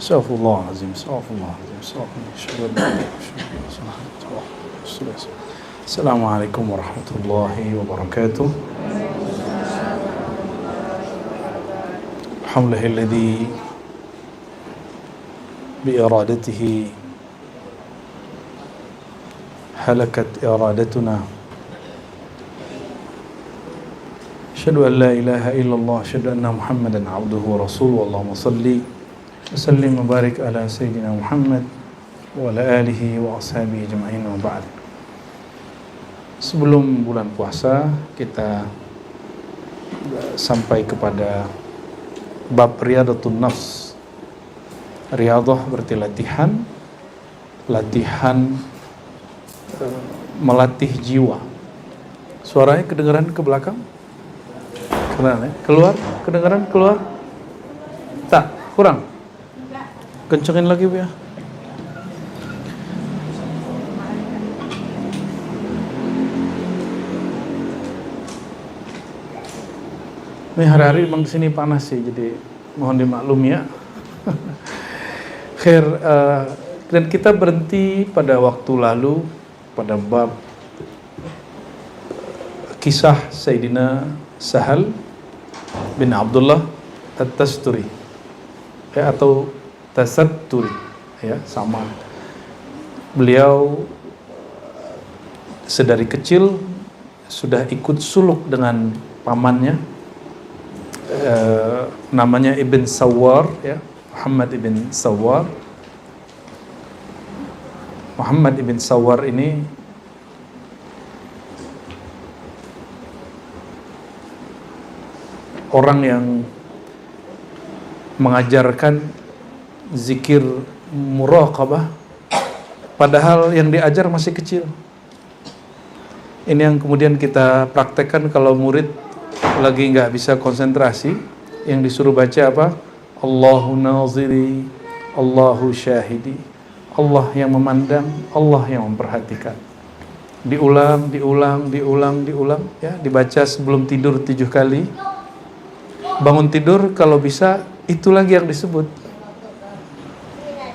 Astaghfirullahaladzim, astaghfirullahaladzim, astaghfirullahaladzim. Assalamualaikum warahmatullahi wabarakatuh. Alhamdulillahilladzi biiradatihi halakat iradatuna. Asyhadu an la ilaha illallah, asyhadu anna Muhammadan abduhu wa rasuluhu. Allahumma salli wa sallim wa barik ala sayyidina Muhammad wa ala alihi wa ashabihi ajma'in wa ba'd. Sebelum bulan puasa kita sampai kepada bab riyadatun nafs. Riyadah berarti latihan, melatih jiwa. Suaranya kedengaran ke belakang? Keluar? Kedengaran keluar? Tak, kurang? Kencengin lagi Bu ya. Ini hari-hari memang disini panas sih, jadi mohon dimaklum ya. Khair, dan kita berhenti pada waktu lalu pada bab kisah Sayyidina Sahal bin Abdullah At-Tasturi ya, atau Tasatturi ya, sama. Beliau sedari kecil sudah ikut suluk dengan pamannya, namanya Ibn Sawwar ya, Muhammad Ibn Sawwar. Muhammad Ibn Sawwar ini orang yang mengajarkan zikir muraqabah, padahal yang diajar masih kecil. Ini yang kemudian kita praktekkan kalau murid lagi nggak bisa konsentrasi, yang disuruh baca apa? Allahu naziri, Allahu syahidi. Allah yang memandang, Allah yang memperhatikan. Diulang ya, dibaca sebelum tidur 7 kali. Bangun tidur kalau bisa itu lagi yang disebut.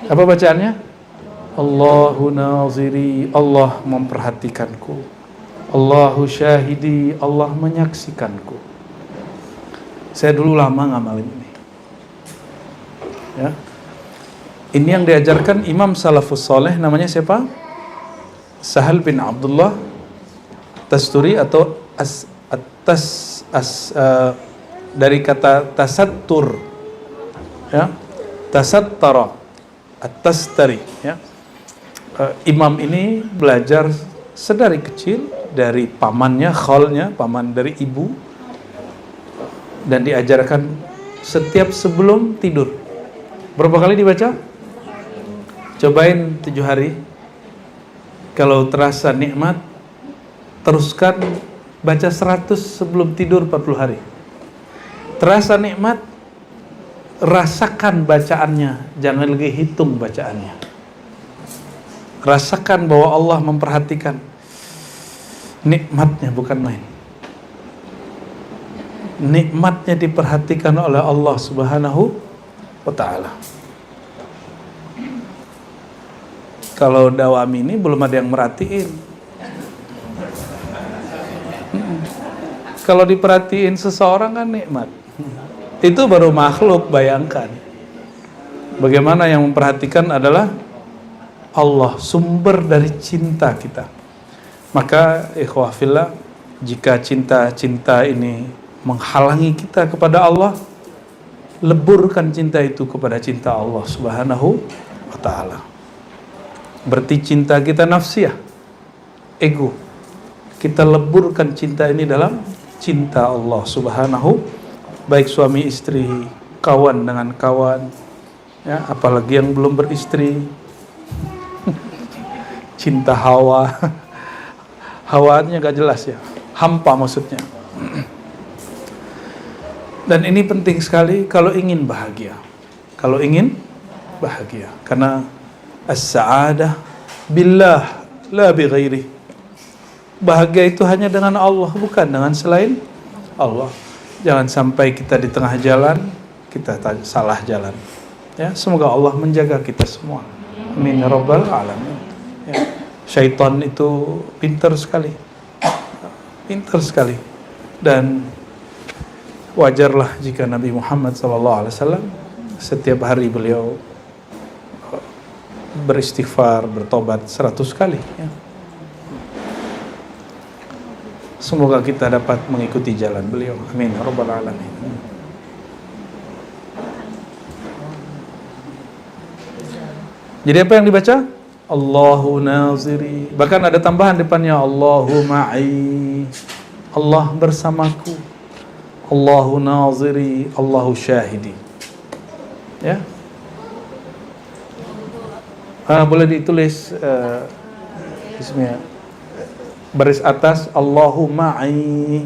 Apa bacaannya? Allahu naziri, Allah memperhatikanku. Allahu syahidi, Allah menyaksikanku. Saya dulu lama ngamalin ini. Ya. Ini yang diajarkan Imam Salafus Saleh, namanya siapa? Sahal bin Abdullah Tasturi atau dari kata tasattur. Ya. Tasattara, At-Tastari ya. Imam ini belajar sedari kecil dari pamannya, khalnya, paman dari ibu, dan diajarkan setiap sebelum tidur. Berapa kali dibaca? Cobain 7 hari. Kalau terasa nikmat, teruskan baca 100 sebelum tidur 40 hari. Terasa nikmat, rasakan bacaannya, jangan lagi hitung bacaannya. Rasakan bahwa Allah memperhatikan. Nikmatnya bukan main. Nikmatnya diperhatikan oleh Allah Subhanahu wa ta'ala. Kalau dawam ini belum ada yang merhatiin. Kalau diperhatiin seseorang kan nikmat. Itu baru makhluk, bayangkan. Bagaimana yang memperhatikan adalah Allah, sumber dari cinta kita. Maka ikhwah fillah, jika cinta ini menghalangi kita kepada Allah, leburkan cinta itu kepada cinta Allah Subhanahu wa ta'ala. Berarti cinta kita nafsiyah, ego. Kita leburkan cinta ini dalam cinta Allah Subhanahu, baik suami istri, kawan dengan kawan ya, apalagi yang belum beristri. Cinta hawa. Hawaannya gak jelas ya, hampa maksudnya. Dan ini penting sekali kalau ingin bahagia. Karena as-sa'adah billah la bi ghairi. Bahagia itu hanya dengan Allah, bukan dengan selain Allah. Jangan sampai kita di tengah jalan, kita salah jalan. Ya, semoga Allah menjaga kita semua. Amin ya rabbal alamin. Ya. Syaitan itu pintar sekali. Pintar sekali. Dan wajarlah jika Nabi Muhammad SAW setiap hari beliau beristighfar, bertobat 100 kali. Ya. Semoga kita dapat mengikuti jalan beliau. Amin ya rabbal alamin. Jadi apa yang dibaca? Allahu naziri. Bahkan ada tambahan depannya, Allahu ma'i. Allah bersamaku. Allahu naziri, Allahu syahidi. Ya. Boleh ditulis ismnya. Baris atas, Allahu ma'i.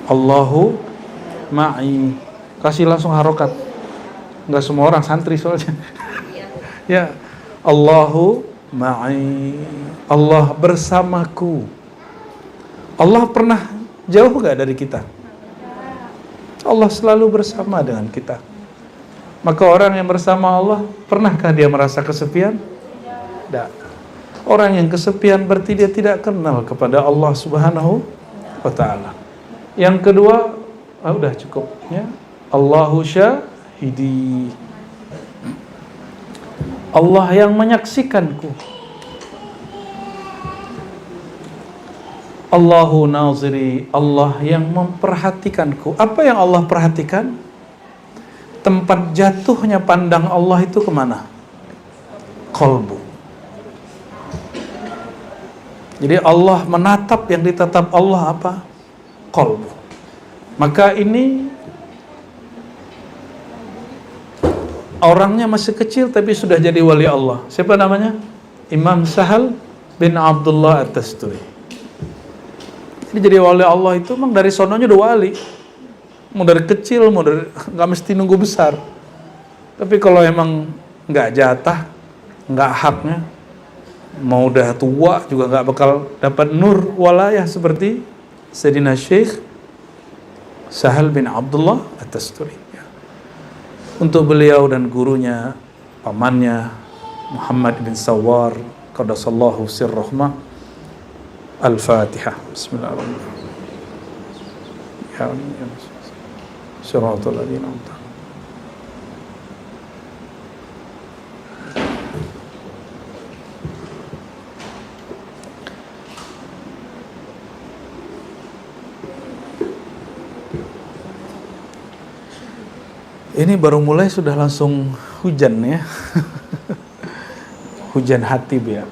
Allahu ma'i. Kasih langsung harokat. Enggak semua orang santri soalnya. Ya. Allahu ma'i. Allah bersamaku. Allah pernah jauh gak dari kita? Allah selalu bersama dengan kita. Maka orang yang bersama Allah, pernahkah dia merasa kesepian? Tidak. Orang yang kesepian berarti dia tidak kenal kepada Allah Subhanahu wa ta'ala. Yang kedua, udah cukup ya. Allahu syahidi. Allah yang menyaksikanku. Allahu naziri, Allah yang memperhatikanku. Apa yang Allah perhatikan? Tempat jatuhnya pandang Allah itu kemana? Qalbu. Jadi Allah menatap, yang ditatap Allah apa? Qalbu. Maka ini orangnya masih kecil tapi sudah jadi wali Allah. Siapa namanya? Imam Sahal bin Abdullah At-Tasturi. Jadi wali Allah itu memang dari sononya udah wali. Mau dari kecil, mau dari, nggak mesti nunggu besar. Tapi kalau emang nggak jatah, nggak haknya, mau udah tua juga nggak bakal dapat nur walayah seperti Sayyidina Syekh Sahal bin Abdullah At-Tasturi. Untuk beliau dan gurunya, pamannya Muhammad bin Sawar qaddasallahu sirrahma. Al-Fatihah. Bismillahirrahmanirrahim. Ya Shiratal ladzina an'amta. Ini baru mulai sudah langsung hujan ya. Hujan hati ya.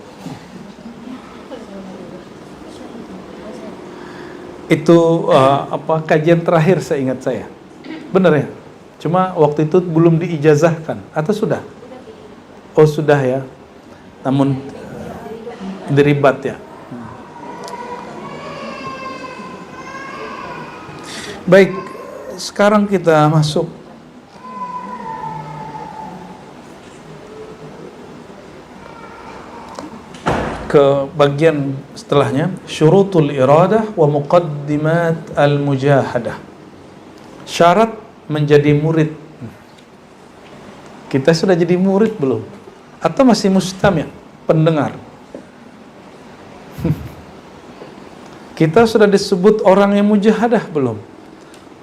Itu kajian terakhir seingat saya. Benar ya? Cuma waktu itu belum diijazahkan atau sudah? Oh sudah ya. Namun diribat ya. Baik, sekarang kita masuk ke bagian setelahnya, syurutul iradah wa muqaddimat al-mujahadah. Syarat menjadi murid. Kita sudah jadi murid belum? Atau masih mustami', pendengar? Kita sudah disebut orang yang mujahadah belum?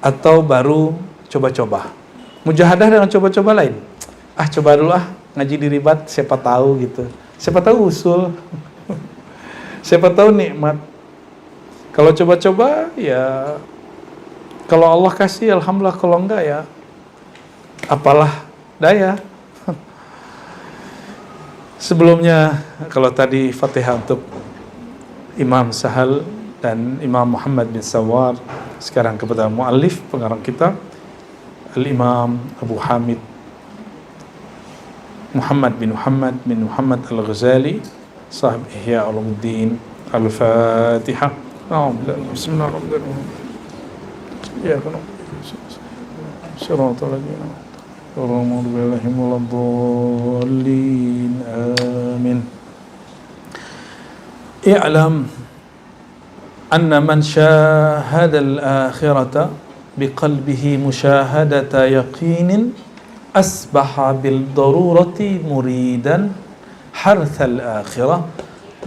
Atau baru coba-coba? Mujahadah dengan coba-coba lain. Coba dulu ngaji di ribat, siapa tahu gitu. Siapa tahu usul. Siapa tahu nikmat. Kalau coba-coba ya, kalau Allah kasih alhamdulillah, kalau enggak ya apalah daya. Sebelumnya kalau tadi Fatihah untuk Imam Sahal dan Imam Muhammad bin Sawar, sekarang kepada muallif pengarang kita Al-Imam Abu Hamid Muhammad bin Muhammad Al-Ghazali, sahib Ihya Ulumuddin. Al-Fatihah. Bismillahirrahmanirrahim. Ya kan. Shiratal ladzina an'amta alaihim. Amin. I'lam anna man syahada al-akhirata biqalbihi musyahadata yaqinin asbaha bil darurati muridan harthal akhirah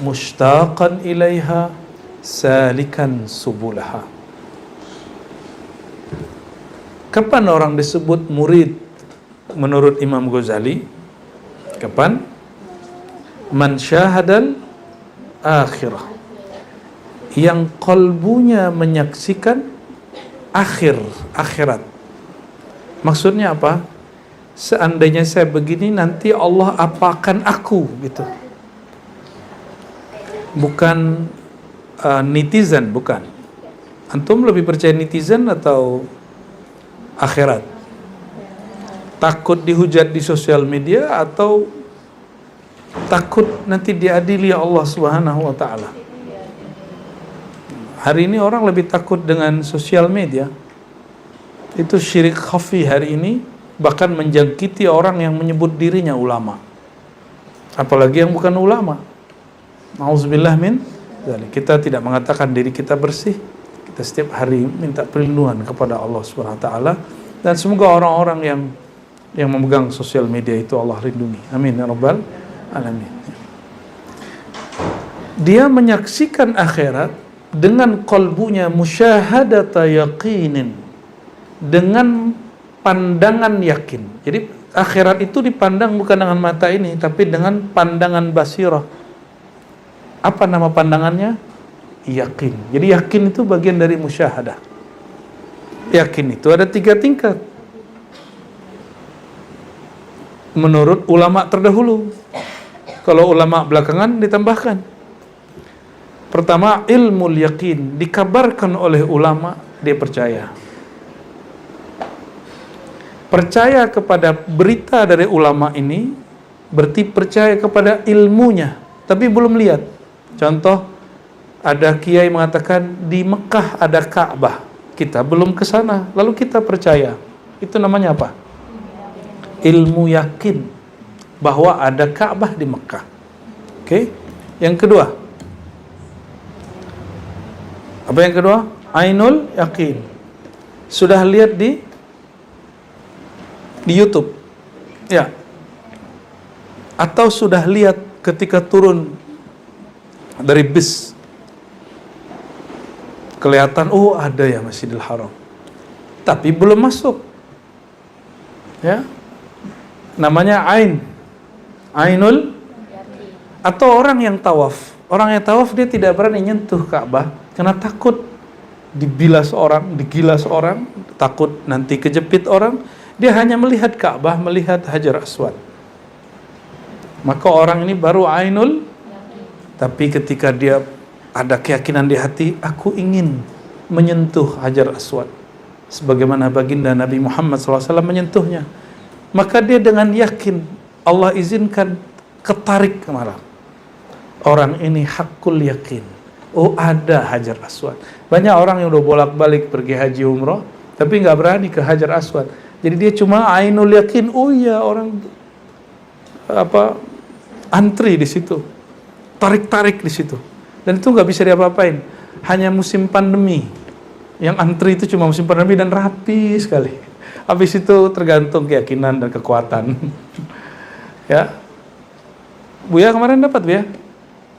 mushtaqan ilaiha salikan subulaha. Kapan orang disebut murid menurut Imam Ghazali? Kapan? Man syahadal akhirah, yang kalbunya menyaksikan akhirat. Maksudnya apa? Seandainya saya begini, nanti Allah apakan aku, gitu. Bukan netizen, bukan. Antum lebih percaya netizen atau akhirat? Takut dihujat di sosial media atau takut nanti diadili Allah Subhanahu wa taala? Hari ini orang lebih takut dengan sosial media. Itu syirik khafi hari ini, bahkan menjangkiti orang yang menyebut dirinya ulama. Apalagi yang bukan ulama. Nauzubillah min dzalik. Kita tidak mengatakan diri kita bersih. Kita setiap hari minta perlindungan kepada Allah Subhanahu wa taala, dan semoga orang-orang yang memegang sosial media itu Allah lindungi. Amin ya rabbal alamin. Dia menyaksikan akhirat dengan kalbunya musyahadata yaqinin, dengan pandangan yakin. Jadi akhirat itu dipandang bukan dengan mata ini, tapi dengan pandangan basirah. Apa nama pandangannya? Yakin. Jadi yakin itu bagian dari musyahadah. Yakin itu ada 3 tingkat menurut ulama terdahulu. Kalau ulama belakangan ditambahkan. Pertama, ilmul yakin, dikabarkan oleh ulama, dia percaya. Percaya kepada berita dari ulama ini berarti percaya kepada ilmunya, tapi belum lihat. Contoh, ada kiai mengatakan di Mekah ada Ka'bah, kita belum ke sana, lalu kita percaya. Itu namanya apa? Ilmu yakin bahwa ada Ka'bah di Mekah. Oke? Yang kedua, apa yang kedua? Ainul yakin. Sudah lihat di YouTube, ya? Atau sudah lihat ketika turun dari bis, kelihatan, oh ada ya Masjidil Haram, tapi belum masuk, ya? Namanya ainul. Atau orang yang tawaf dia tidak berani nyentuh Ka'bah karena takut digilas orang, takut nanti kejepit orang. Dia hanya melihat Ka'bah, melihat Hajar Aswad. Maka orang ini baru ainul. Tapi ketika dia ada keyakinan di hati, aku ingin menyentuh Hajar Aswad sebagaimana baginda Nabi Muhammad SAW menyentuhnya, maka dia dengan yakin Allah izinkan ketarik ke malam. Orang ini hakul yakin, oh ada Hajar Aswad. Banyak orang yang udah bolak-balik pergi haji umrah tapi nggak berani ke Hajar Aswad. Jadi dia cuma ainul yakin, oh iya orang antri di situ, tarik-tarik di situ, dan itu nggak bisa diapa-apain. Hanya musim pandemi yang antri itu cuma musim pandemi dan rapi sekali. Habis itu tergantung keyakinan dan kekuatan. Ya, Buya kemarin dapat Buya?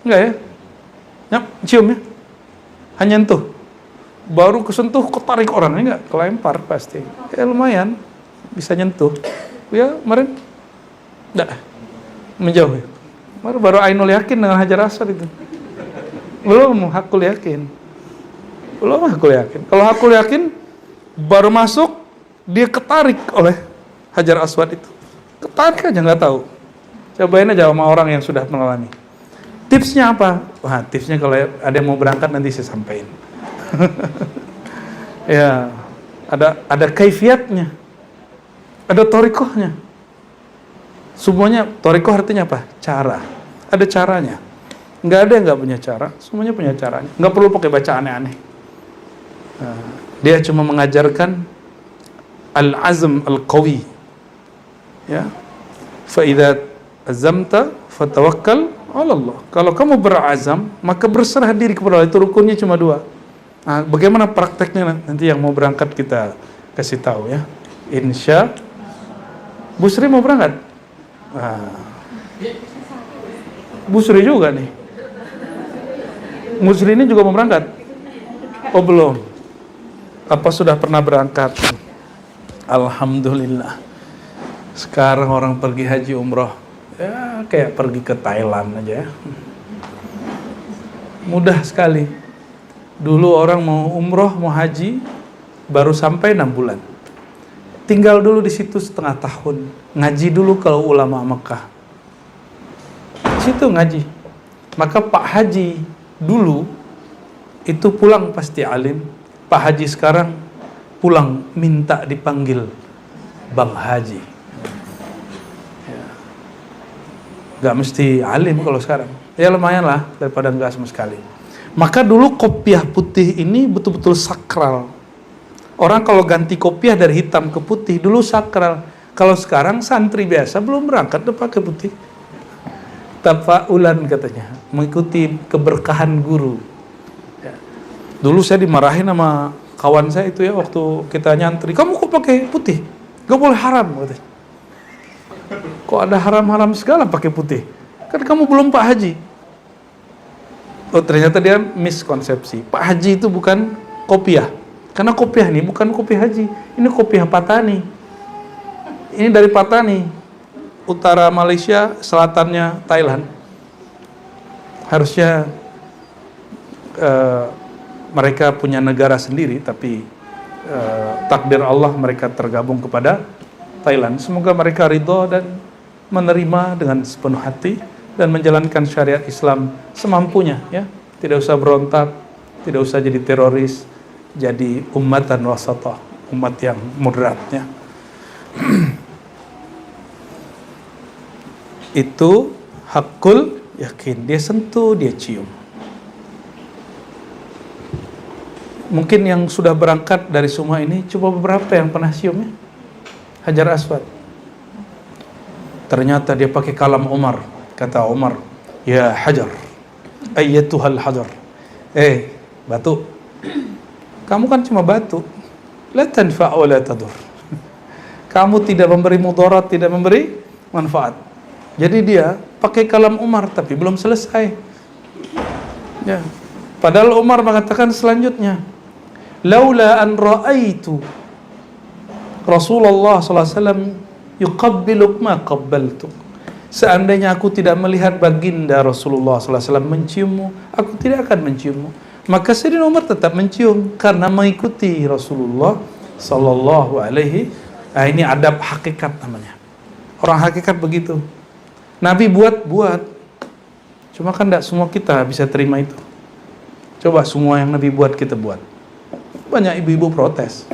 Enggak ya? Cium ya? Hanya nyentuh. Baru kesentuh ketarik orangnya, enggak kelempar pasti. Ya lumayan bisa nyentuh. Buya kemarin enggak menjauh ya? Baru ainul yakin dengan Hajar Aswad itu. Belum hakul yakin. Kalau hakul yakin baru masuk, dia ketarik oleh Hajar Aswad itu. Ketarik aja nggak tahu. Cobain aja sama orang yang sudah mengalami. Tipsnya apa? Wah, tipsnya kalau ada yang mau berangkat nanti saya sampaikan. Ya, ada kaifiatnya, ada torikohnya. Semuanya torikoh artinya apa? Cara. Ada caranya. Nggak ada yang nggak punya cara. Semuanya punya caranya. Nggak perlu pakai baca aneh-aneh. Nah, dia cuma mengajarkan al-azm al-qawi. Ya. Fa idza azamta fatawakkal 'ala Allah. Kalau kamu berazam, maka berserah diri kepada Allah. Itu rukunnya cuma 2. Nah, bagaimana prakteknya nanti yang mau berangkat kita kasih tahu ya. Insya Bu Sri mau berangkat? Nah, Bu Sri juga nih. Bu Sri ini juga mau berangkat? Oh belum. Apa sudah pernah berangkat? Alhamdulillah. Sekarang orang pergi haji umroh ya kayak pergi ke Thailand aja ya. Mudah sekali. Dulu orang mau umroh, mau haji baru sampai 6 bulan. Tinggal dulu di situ setengah tahun. Ngaji dulu kalau ulama Mekah. Di situ ngaji. Maka Pak Haji dulu itu pulang pasti alim. Pak Haji sekarang pulang minta dipanggil Bang Haji. Ya. Gak mesti alim kalau sekarang. Ya lumayan lah daripada enggak sama sekali. Maka dulu kopiah putih ini betul-betul sakral. Orang kalau ganti kopiah dari hitam ke putih dulu sakral. Kalau sekarang santri biasa belum berangkat udah pakai putih. Tafaulan katanya, mengikuti keberkahan guru. Ya. Dulu saya dimarahin sama kawan saya itu ya waktu kita nyantri. Kamu kok pakai putih? Gak boleh haram katanya. Kok ada haram-haram segala pakai putih? Kan kamu belum Pak Haji. Oh ternyata dia miskonsepsi. Pak Haji itu bukan kopiah. Karena kopiah ini bukan kopiah haji. Ini kopiah Patani. Ini dari Patani. Utara Malaysia, selatannya Thailand. Harusnya mereka punya negara sendiri, tapi takdir Allah mereka tergabung kepada Thailand. Semoga mereka ridho dan menerima dengan sepenuh hati dan menjalankan syariat Islam semampunya, ya. Tidak usah berontak, tidak usah jadi teroris, jadi ummatan wasatah, umat yang moderatnya. Itu hakul yakin, dia sentuh, dia cium. Mungkin yang sudah berangkat dari semua ini, coba beberapa yang pernah cium ya. Hajar Aswad. Ternyata dia pakai kalam Umar. Kata Umar, ya Hajar, ayyatuhal Hajar. Batu. Kamu kan cuma batu. La tanfa' wa la tadur. Kamu tidak memberi mudarat, tidak memberi manfaat. Jadi dia pakai kalam Umar tapi belum selesai. Ya. Padahal Umar mengatakan selanjutnya, laula an ra'aitu Rasulullah sallallahu alaihi wasallam yuqabbiluk ma qabbaltuk. Seandainya aku tidak melihat baginda Rasulullah sallallahu alaihi wasallam menciummu, aku tidak akan menciummu. Maka Sayyidina Umar tetap mencium karena mengikuti Rasulullah sallallahu alaihi. Ini adab hakikat namanya. Orang hakikat begitu. Nabi buat. Cuma kan tidak semua kita bisa terima itu. Coba semua yang Nabi buat kita buat. Banyak ibu-ibu protes.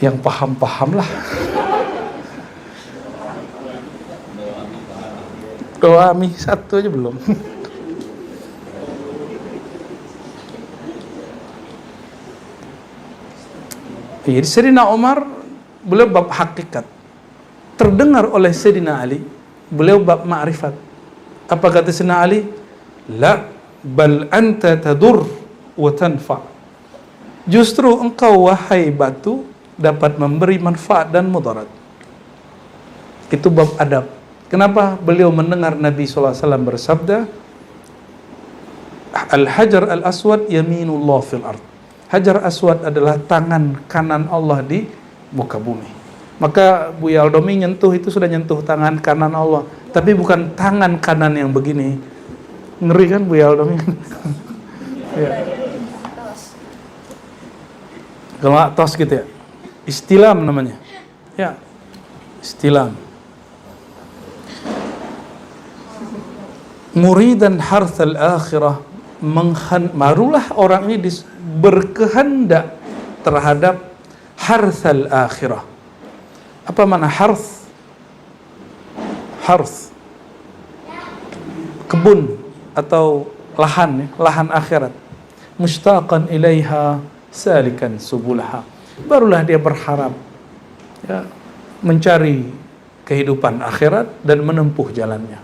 Yang paham-paham lah. Doa mie satu aja belum. Jadi Sayyidina Umar beliau bab hakikat. Terdengar oleh Sayyidina Ali, beliau bab ma'rifat. Apa kata Sayyidina Ali? La bal anta tadur wa tanfa. Justru engkau wahai batu dapat memberi manfaat dan mudarat. Itu bab adab. Kenapa beliau mendengar Nabi SAW bersabda, Al-Hajar Al-Aswad yaminullah fil ard. Hajar Aswad adalah tangan kanan Allah di muka bumi. Maka Buya Aldomi nyentuh itu sudah nyentuh tangan kanan Allah, tapi bukan tangan kanan yang begini. Ngeri kan Buya Aldomi? Ya. Kalau tos gitu ya. Istilam namanya. Ya. Istilam. Muridan harthal akhirah, marulah orang ini berkehendak terhadap harthal akhirah. Apa makna harth? Harth kebun atau lahan, lahan akhirat. Mushtaqan ilaiha salikan subulaha. Barulah dia berharap ya, mencari kehidupan akhirat dan menempuh jalannya.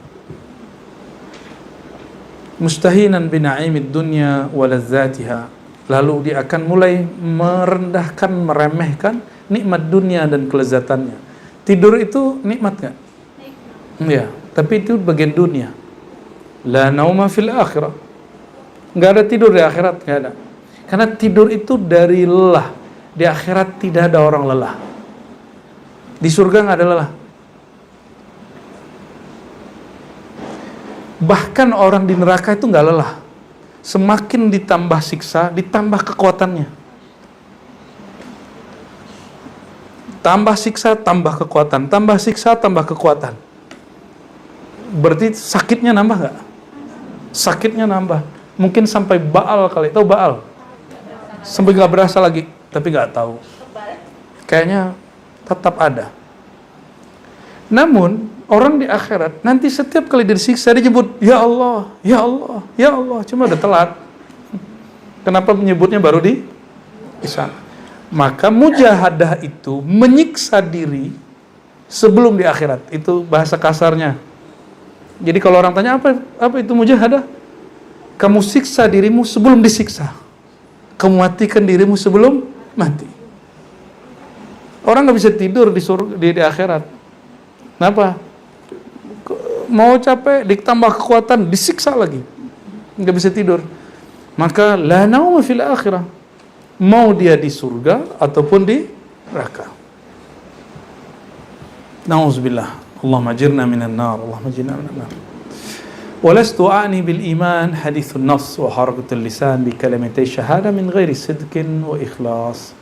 mustahinan bina'imid dunya wa ladzatiha. Lalu dia akan mulai merendahkan, meremehkan nikmat dunia dan kelezatannya. Tidur itu nikmat enggak? Iya, tapi itu bagian dunia. La nauma fil akhirah. Enggak ada tidur di akhirat, enggak ada. Karena tidur itu dari lelah. Di akhirat tidak ada orang lelah. Di surga enggak ada lelah. Bahkan orang di neraka itu nggak lelah. Semakin ditambah siksa, ditambah kekuatannya. Tambah siksa, tambah kekuatan. Tambah siksa, tambah kekuatan. Berarti sakitnya nambah nggak? Sakitnya nambah. Mungkin sampai Baal kali. Tahu Baal? Sampai nggak berasa lagi. Tapi nggak tahu. Kayaknya tetap ada. Namun orang di akhirat nanti setiap kali disiksa dia nyebut ya Allah, ya Allah, ya Allah. Cuma udah telat. Kenapa menyebutnya baru di sana? Maka mujahadah itu menyiksa diri sebelum di akhirat. Itu bahasa kasarnya. Jadi kalau orang tanya apa itu mujahadah? Kamu siksa dirimu sebelum disiksa. Kamu matikan dirimu sebelum mati. Orang nggak bisa tidur di surga, di akhirat. Kenapa? Mau capek, ditambah kekuatan, disiksa lagi. Nggak bisa tidur. Maka, la nauma fil akhirah. Mau dia di surga, ataupun di neraka. Na'udzubillah. Allahumma ajirna minan nar. Allahumma ajirna minan nar. Walastu a'ni bil iman hadithun nafs wa harakatul lisan bi kalimatai syahada min ghairi sidqin wa ikhlas.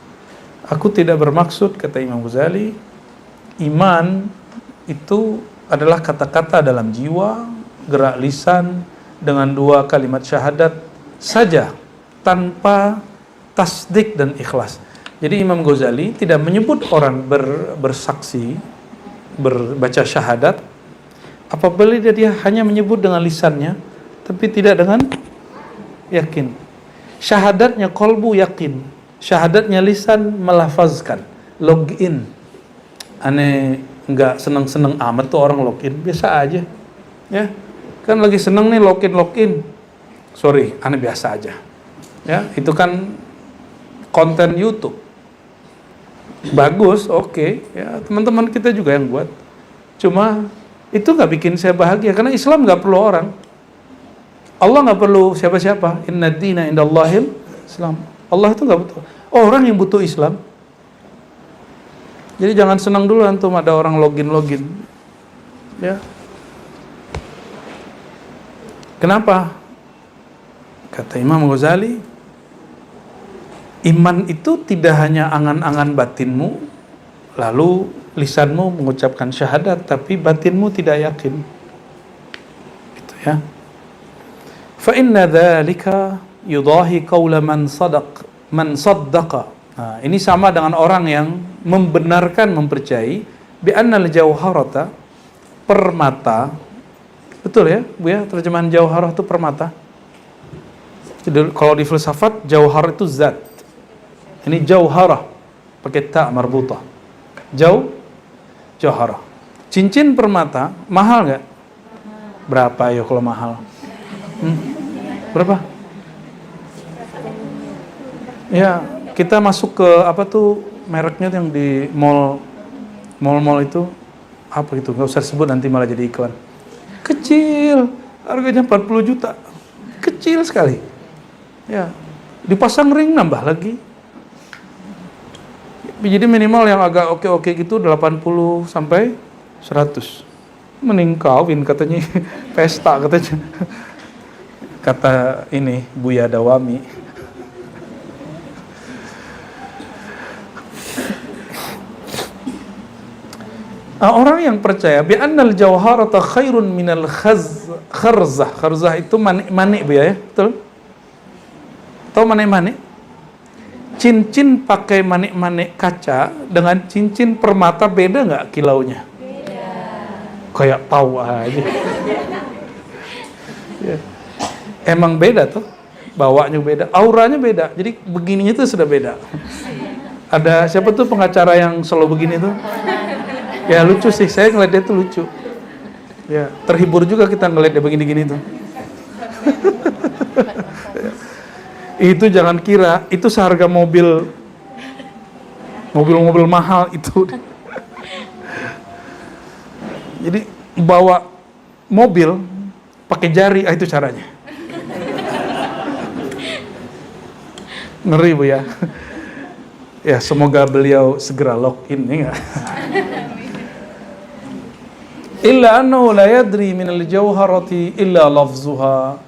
Aku tidak bermaksud, kata Imam Ghazali, iman itu adalah kata-kata dalam jiwa, gerak lisan dengan 2 kalimat syahadat saja tanpa tasdik dan ikhlas. Jadi Imam Ghazali tidak menyebut orang bersaksi, berbaca syahadat apabila dia hanya menyebut dengan lisannya tapi tidak dengan yakin. Syahadatnya kolbu yakin, syahadatnya lisan melafazkan, login. Aneh nggak seneng-seneng amat tuh orang login, biasa aja, ya kan lagi seneng nih login, sorry, aneh biasa aja, ya itu kan konten YouTube, bagus, oke, ya teman-teman kita juga yang buat, cuma itu nggak bikin saya bahagia, karena Islam nggak perlu orang, Allah nggak perlu siapa-siapa, inna dina indallahil Islam, Allah itu nggak butuh, orang yang butuh Islam. Jadi jangan senang dulu antum ada orang login, ya. Kenapa? Kata Imam Ghazali, iman itu tidak hanya angan-angan batinmu, lalu lisanmu mengucapkan syahadat, tapi batinmu tidak yakin. Itu ya. Fa inna dzalika yudahi qaula man saddaqa. Nah, ini sama dengan orang yang membenarkan, mempercayai bi annal jauharata, permata. Betul ya, Bu ya, terjemahan jauharah itu permata. Jadi kalau di filsafat jauhar itu zat. Ini jauharah pakai ta marbutah. Jauharah. Cincin permata mahal enggak? Berapa ya kalau mahal? Berapa? Ya, kita masuk ke apa tuh mereknya yang di mall itu apa gitu, nggak usah sebut nanti malah jadi iklan. Kecil, harganya 40 juta, kecil sekali. Ya, dipasang ring nambah lagi. Jadi minimal yang agak oke gitu 80 sampai 100. Mending kawin katanya, pesta katanya. Kata ini Buya Dawami. Orang yang percaya bi annal jawharata khairun minal kharzah. Kharzah itu manik Bu ya, betul? Tahu manik-manik? Cincin pakai manik-manik kaca dengan cincin permata beda nggak kilaunya? Beda. Kayak tahu aja. Ya. Emang beda tuh, bawanya beda, auranya beda. Jadi begininya tuh sudah beda. Ada siapa tuh pengacara yang selalu begini tuh? Ya lucu sih, saya ngeliat dia tuh lucu. Ya terhibur juga kita ngeliat dia begini-gini tuh. Itu jangan kira itu seharga mobil mahal itu. Jadi bawa mobil pakai jari, itu caranya. Ngeri Bu ya. Ya semoga beliau segera login ya enggak. Illa annahu la yadri min al-jawharati illa lafzaha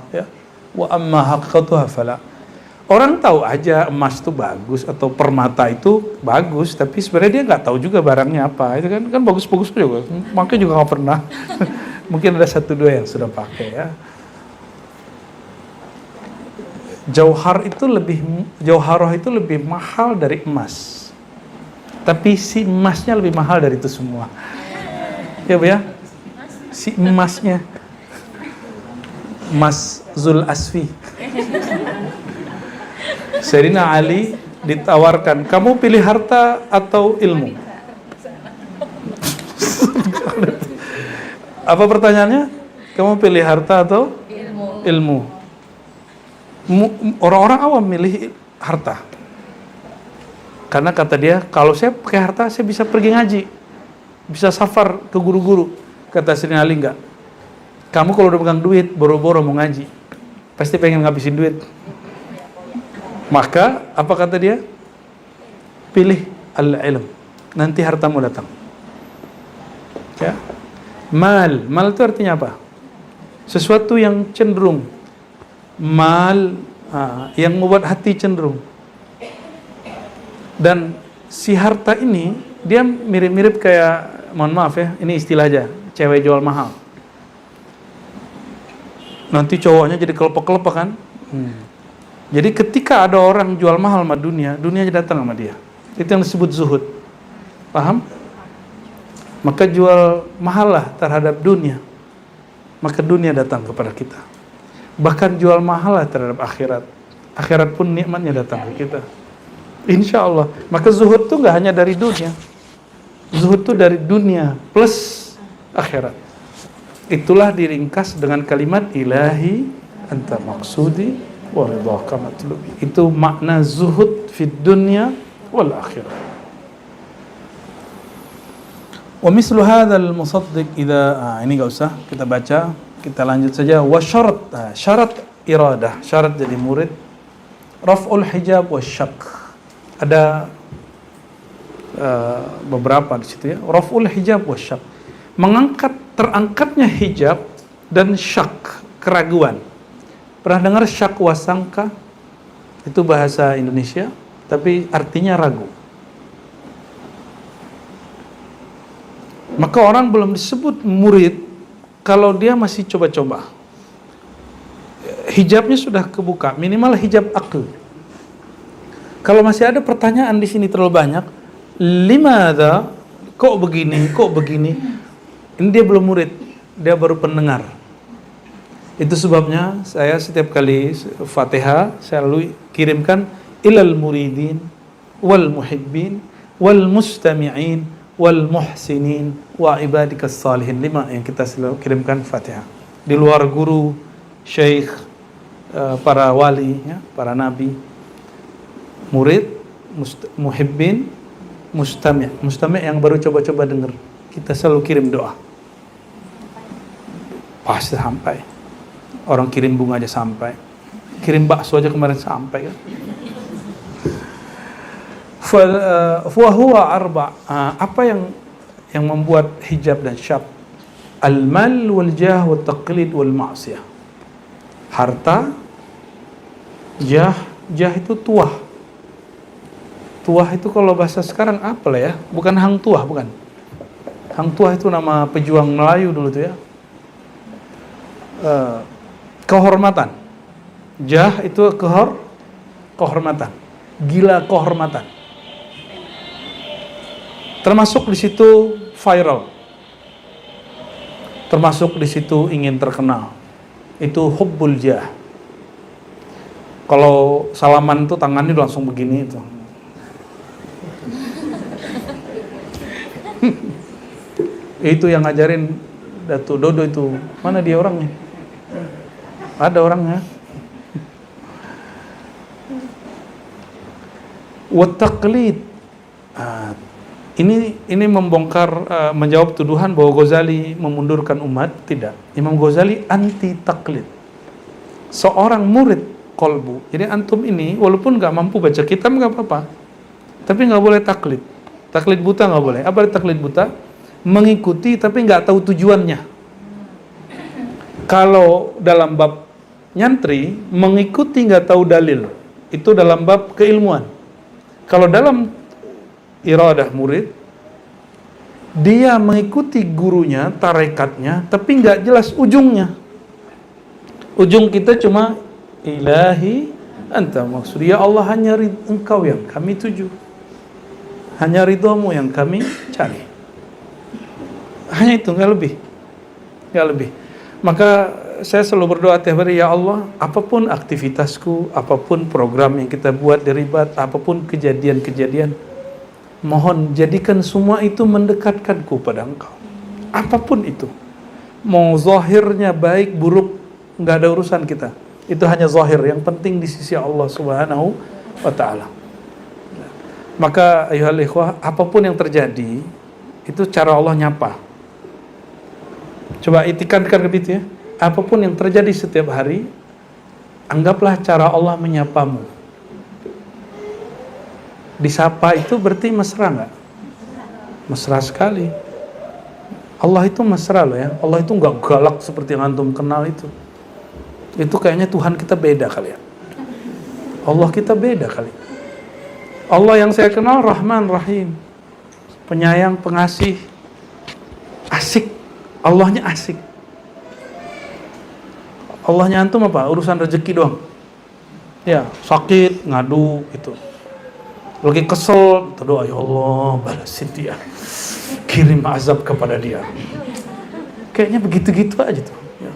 ya. Wa amma haqiqatuha fala. Orang tahu aja emas itu bagus atau permata itu bagus, tapi sebenarnya dia nggak tahu juga barangnya apa. Itu kan bagus-bagus juga, makanya juga nggak pernah. Mungkin ada 1-2 yang sudah pakai ya. Jauharah itu lebih mahal dari emas. Tapi si emasnya lebih mahal dari itu semua. Ya Bu ya? Si emasnya. Emas Zul Asfi. Sayyidina Ali ditawarkan, kamu pilih harta atau ilmu? Apa pertanyaannya? Kamu pilih harta atau ilmu? Orang-orang awam milih harta. Karena kata dia, kalau saya pakai harta, saya bisa pergi ngaji, bisa safar ke guru-guru. Kata Sayyidina Ali, enggak. Kamu kalau udah pegang duit, boro-boro mau ngaji, pasti pengen ngabisin duit. Maka, apa kata dia? Pilih al-ilm. Nanti hartamu datang. Ya. Mal itu artinya apa? Sesuatu yang cenderung. Yang membuat hati cenderung. Dan si harta ini, dia mirip-mirip kayak, mohon maaf ya, ini istilah aja, cewek jual mahal. Nanti cowoknya jadi kelepek-kelepek kan? Jadi ketika ada orang jual mahal sama dunia, dunianya datang sama dia. Itu yang disebut zuhud. Paham? Maka jual mahal lah terhadap dunia, maka dunia datang kepada kita. Bahkan jual mahal lah terhadap akhirat. Akhirat pun nikmatnya datang ke kita. Insya Allah. Maka zuhud itu nggak hanya dari dunia. Zuhud itu dari dunia plus akhirat. Itulah diringkas dengan kalimat ilahi anta maksudi wa ridhaka matlubi. Itu makna zuhud fid dunya wal akhirah. Wa mislu hadzal musaddiq idza ini enggak usah kita baca, kita lanjut saja. Wa syarat iradah, syarat jadi murid, raf'ul hijab wasyak. Ada beberapa di situ ya. Raf'ul hijab wasyak. Terangkatnya hijab dan syak, keraguan. Pernah dengar syak wasangka? Itu bahasa Indonesia, tapi artinya ragu. Maka orang belum disebut murid kalau dia masih coba-coba. Hijabnya sudah kebuka, minimal hijab akal. Kalau masih ada pertanyaan di sini terlalu banyak, limadha, kok begini, ini dia belum murid, dia baru pendengar. Itu sebabnya saya setiap kali Fatihah saya lalu kirimkan ilal muridin wal muhibbin wal mustami'in wal muhsinin wa ibadikas salihin. 5 yang kita selalu kirimkan Fatihah. Di luar guru, syekh, para wali, ya, para nabi, murid, muhibbin, mustami' yang baru coba-coba dengar. Kita selalu kirim doa. Pasti sampai. Orang kirim bunga aja sampai. Kirim bakso aja kemarin sampai kan. Fahuwa arba. Apa yang membuat hijab dan syak? Al-mal wal jah wal taqlid wal ma'siyah. Harta, jah itu tuah. Tuah itu kalau bahasa sekarang apa lah ya? Bukan hang tuah, bukan. Hang tuah itu nama pejuang Melayu dulu tuh ya. Kehormatan. Jah itu kehormatan. Gila kehormatan. Termasuk di situ viral. Termasuk di situ ingin terkenal. Itu hubbul jah. Kalau salaman tuh tangannya langsung begini itu. Itu yang ngajarin Datuk Dodo itu. Mana dia orangnya? Ada orangnya. Wa taqlid. Ini membongkar, menjawab tuduhan bahwa Ghazali memundurkan umat. Tidak. Imam Ghazali anti taklid. Seorang murid kolbu. Jadi antum ini walaupun nggak mampu baca kitab nggak apa-apa, tapi nggak boleh taklid. Taklid buta nggak boleh. Apa taklid buta? Mengikuti tapi nggak tahu tujuannya. Kalau dalam bab nyantri, mengikuti nggak tahu dalil, itu dalam bab keilmuan. Kalau dalam iradah murid, dia mengikuti gurunya, tarekatnya, tapi nggak jelas ujungnya. Ujung kita cuma ilahi anta maksud, ya Allah, hanya engkau yang kami tuju, hanya ridhamu yang kami cari. Hanya itu, nggak lebih. Maka saya selalu berdoa tiap hari, ya Allah, apapun aktivitasku, apapun program yang kita buat di Ribat, apapun kejadian-kejadian, mohon jadikan semua itu mendekatkanku pada engkau. Apapun itu, mau zahirnya baik buruk, nggak ada urusan kita. Itu hanya zahir, yang penting di sisi Allah Subhanahu wa ta'ala. Maka ayuhal ikhwah, apapun yang terjadi, itu cara Allah nyapa. Coba itikankan gitu ya. Apapun yang terjadi setiap hari, anggaplah cara Allah menyapamu. Disapa itu berarti mesra nggak? Mesra sekali. Allah itu mesra loh ya. Allah itu nggak galak seperti yang antum kenal itu. Itu kayaknya Tuhan kita beda kali ya. Allah kita beda kali. Allah yang saya kenal Rahman Rahim, penyayang, pengasih, asik. Allahnya asik. Allahnya antum apa? Urusan rezeki doang. Ya, sakit, ngadu itu. Lagi kesel, berdoa, ya Allah, balasin dia. Kirim azab kepada dia. Kayaknya begitu-gitu aja tuh. Ya.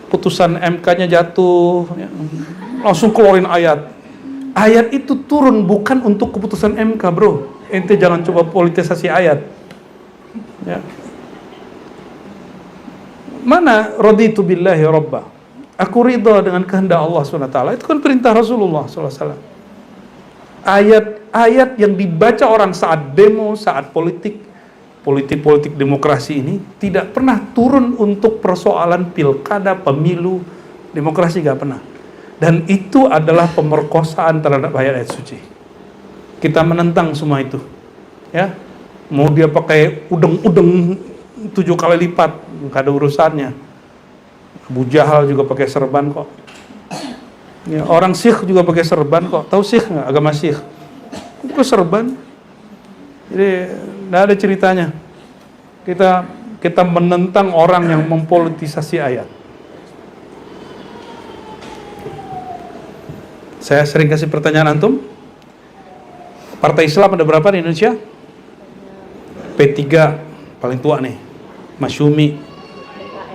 Putusan MK-nya jatuh, ya. Langsung keluarin ayat. Ayat itu turun bukan untuk keputusan MK, bro. Ente jangan coba politisasi ayat. Ya. Mana raditu billahi rabba, aku ridha dengan kehendak Allah SWT. Itu kan perintah Rasulullah SAW. Ayat-ayat yang dibaca orang saat demo, saat politik demokrasi ini tidak pernah turun untuk persoalan pilkada, pemilu, demokrasi, gak pernah. Dan itu adalah pemerkosaan terhadap ayat-ayat suci. Kita menentang semua itu. Ya, mau dia pakai udeng-udeng 7 kali lipat, nggak ada urusannya. Abu Jahal juga pakai serban kok. Ya, orang Sikh juga pakai serban kok. Tahu Sikh nggak? Agama Sikh. Pakai serban. Jadi nggak ada ceritanya. Kita menentang orang yang mempolitisasi ayat. Saya sering kasih pertanyaan antum. Partai Islam ada berapa di Indonesia? P3 paling tua nih. Masyumi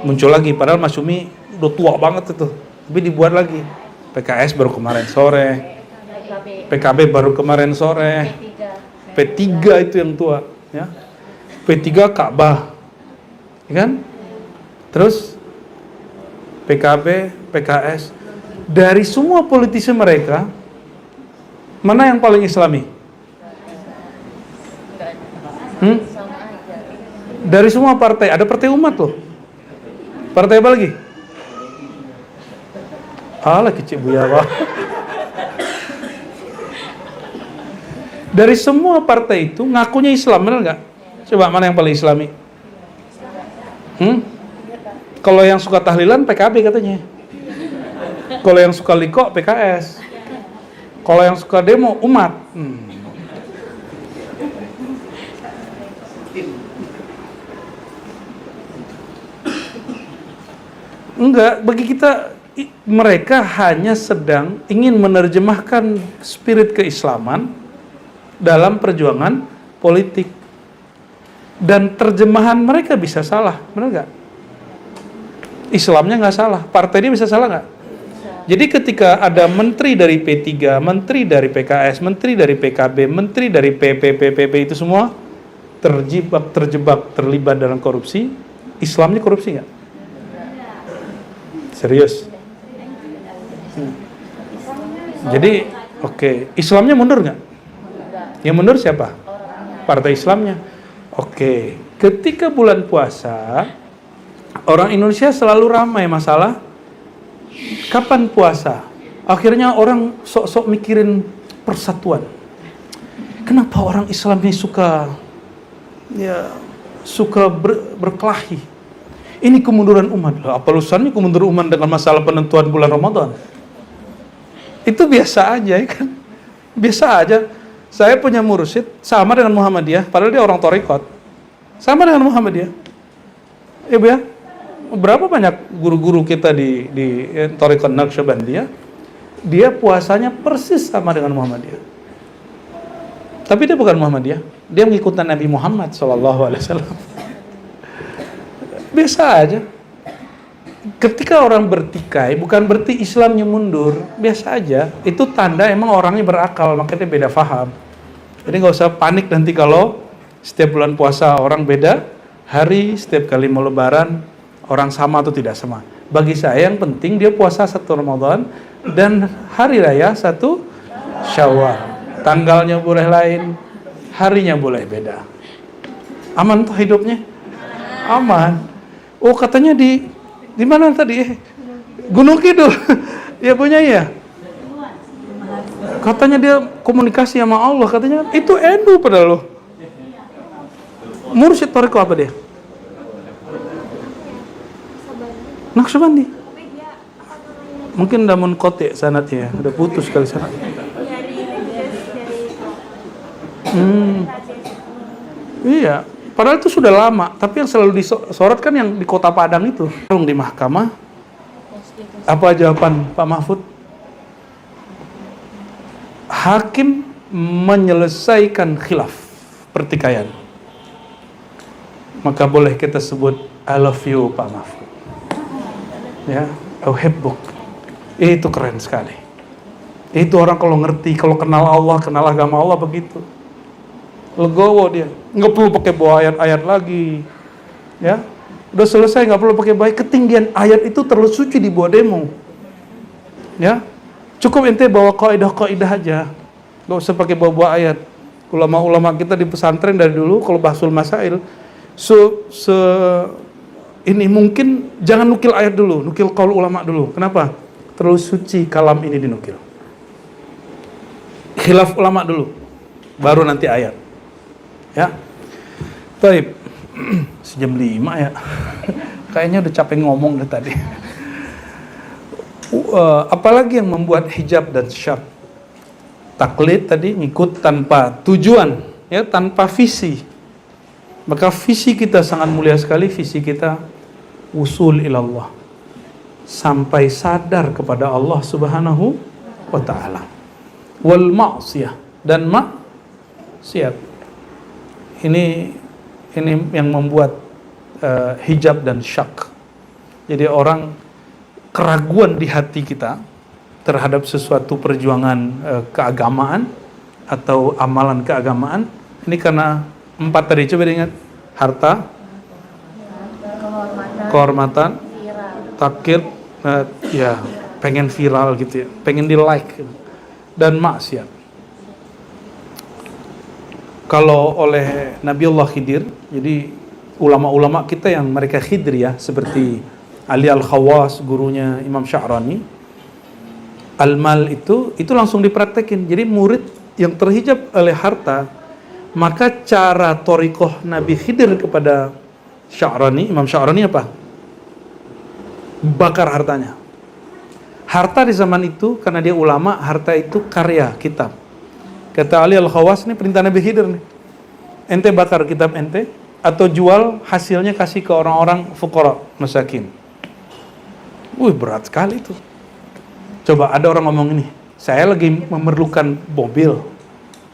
muncul lagi, padahal Masyumi udah tua banget itu, tapi dibuat lagi. PKS baru kemarin sore, PKB baru kemarin sore, P3 itu yang tua, ya. P3 Ka'bah, ya kan? Terus PKB, PKS, dari semua politisi mereka, mana yang paling Islami? Dari semua partai, ada partai umat loh. Partai apa lagi? Alah kecil buyawa. Dari semua partai itu ngakunya Islam, benar nggak? Coba mana yang paling Islami? Kalau yang suka tahlilan PKB katanya. Kalau yang suka liko PKS. Kalau yang suka demo umat. Enggak, bagi kita mereka hanya sedang ingin menerjemahkan spirit keislaman dalam perjuangan politik. Dan terjemahan mereka bisa salah, benar nggak? Islamnya nggak salah, partai dia bisa salah nggak? Jadi ketika ada menteri dari P3, menteri dari PKS, menteri dari PKB, menteri dari PP itu semua terlibat dalam korupsi, Islamnya korupsi nggak? Serius? Jadi, oke, Islamnya mundur nggak? Yang mundur siapa? Partai Islamnya. Oke, ketika bulan puasa, orang Indonesia selalu ramai masalah kapan puasa. Akhirnya orang sok-sok mikirin persatuan. Kenapa orang Islam ini suka berkelahi? Ini kemunduran umat. Apa urusannya kemunduran umat dengan masalah penentuan bulan Ramadan? Itu biasa aja, ya kan? Biasa aja. Saya punya mursyid sama dengan Muhammadiyah, padahal dia orang Thariqat. Sama dengan Muhammadiyah. Ya, Bu ya. Berapa banyak guru-guru kita di Thariqat Naqsyabandiyah, dia puasanya persis sama dengan Muhammadiyah. Tapi dia bukan Muhammadiyah, dia mengikuti Nabi Muhammad SAW. Biasa aja. Ketika orang bertikai, bukan berarti Islamnya mundur, biasa aja. Itu tanda emang orangnya berakal, makanya dia beda faham. Jadi nggak usah panik nanti kalau setiap bulan puasa orang beda hari, setiap kali mau lebaran orang sama atau tidak sama. Bagi saya yang penting dia puasa 1 Ramadan dan hari raya 1 Syawal. Tanggalnya boleh lain, harinya boleh beda. Aman tuh hidupnya? Aman. Oh, katanya di mana tadi? Gunung Kidul. Ya punya ya. Katanya dia komunikasi sama Allah, katanya itu NU padahal loh. Mursyid Thariqah apa dia? Naqsyabandi. Mungkin udah munqati sanadnya, udah putus kali sanad. Iya, padahal itu sudah lama, tapi yang selalu disorot kan yang di Kota Padang itu. Di mahkamah, apa jawaban Pak Mahfud? Hakim menyelesaikan khilaf pertikaian. Maka boleh kita sebut I love you Pak Mahfud. Ya, auhibbuk. Itu keren sekali. Itu orang kalau ngerti, kalau kenal Allah, kenal agama Allah begitu. Legowo dia, nggak perlu pakai bawa ayat-ayat lagi, ya. Udah selesai, nggak perlu pakai baik. Ketinggian ayat itu terlalu suci dibawa demo, ya. Cukup ente bawa kaidah-kaidah aja, nggak usah pakai bawa ayat. Ulama-ulama kita di pesantren dari dulu kalau bahsul masail, ini mungkin jangan nukil ayat dulu, nukil qaul ulama dulu. Kenapa? Terlalu suci kalam ini dinukil. Khilaf ulama dulu, baru nanti ayat. Ya, baik. Sejam 5 ya. Kayaknya udah capek ngomong dari tadi. Apalagi yang membuat hijab dan syarq? Taklid tadi, ngikut tanpa tujuan, ya, tanpa visi. Maka visi kita sangat mulia sekali. Visi kita usul ilallah, sampai sadar kepada Allah Subhanahu wa ta'ala. Wal ma'siyah, dan maksiat. Ini yang membuat hijab dan syak. Jadi orang keraguan di hati kita terhadap sesuatu perjuangan keagamaan atau amalan keagamaan, ini karena 4 tadi, coba ingat: harta, kehormatan, takir, ya pengen viral gitu ya, pengen di like, dan maksiat. Kalau oleh Nabiullah Khidir, jadi ulama-ulama kita yang mereka Khidriyah seperti Ali Al-Khawas, gurunya Imam Sya'rani, al-mal itu langsung dipraktekin. Jadi murid yang terhijab oleh harta, maka cara thariqah Nabi Khidir kepada Sya'rani, Imam Sya'rani apa? Bakar hartanya. Harta di zaman itu, karena dia ulama, harta itu karya, kitab. Kata Ali Al-Khawas, ini perintah Nabi Khidir nih. Ente bakar kitab ente, atau jual hasilnya kasih ke orang-orang fuqara, masakin. Berat sekali itu. Coba ada orang ngomong ini, saya lagi memerlukan mobil,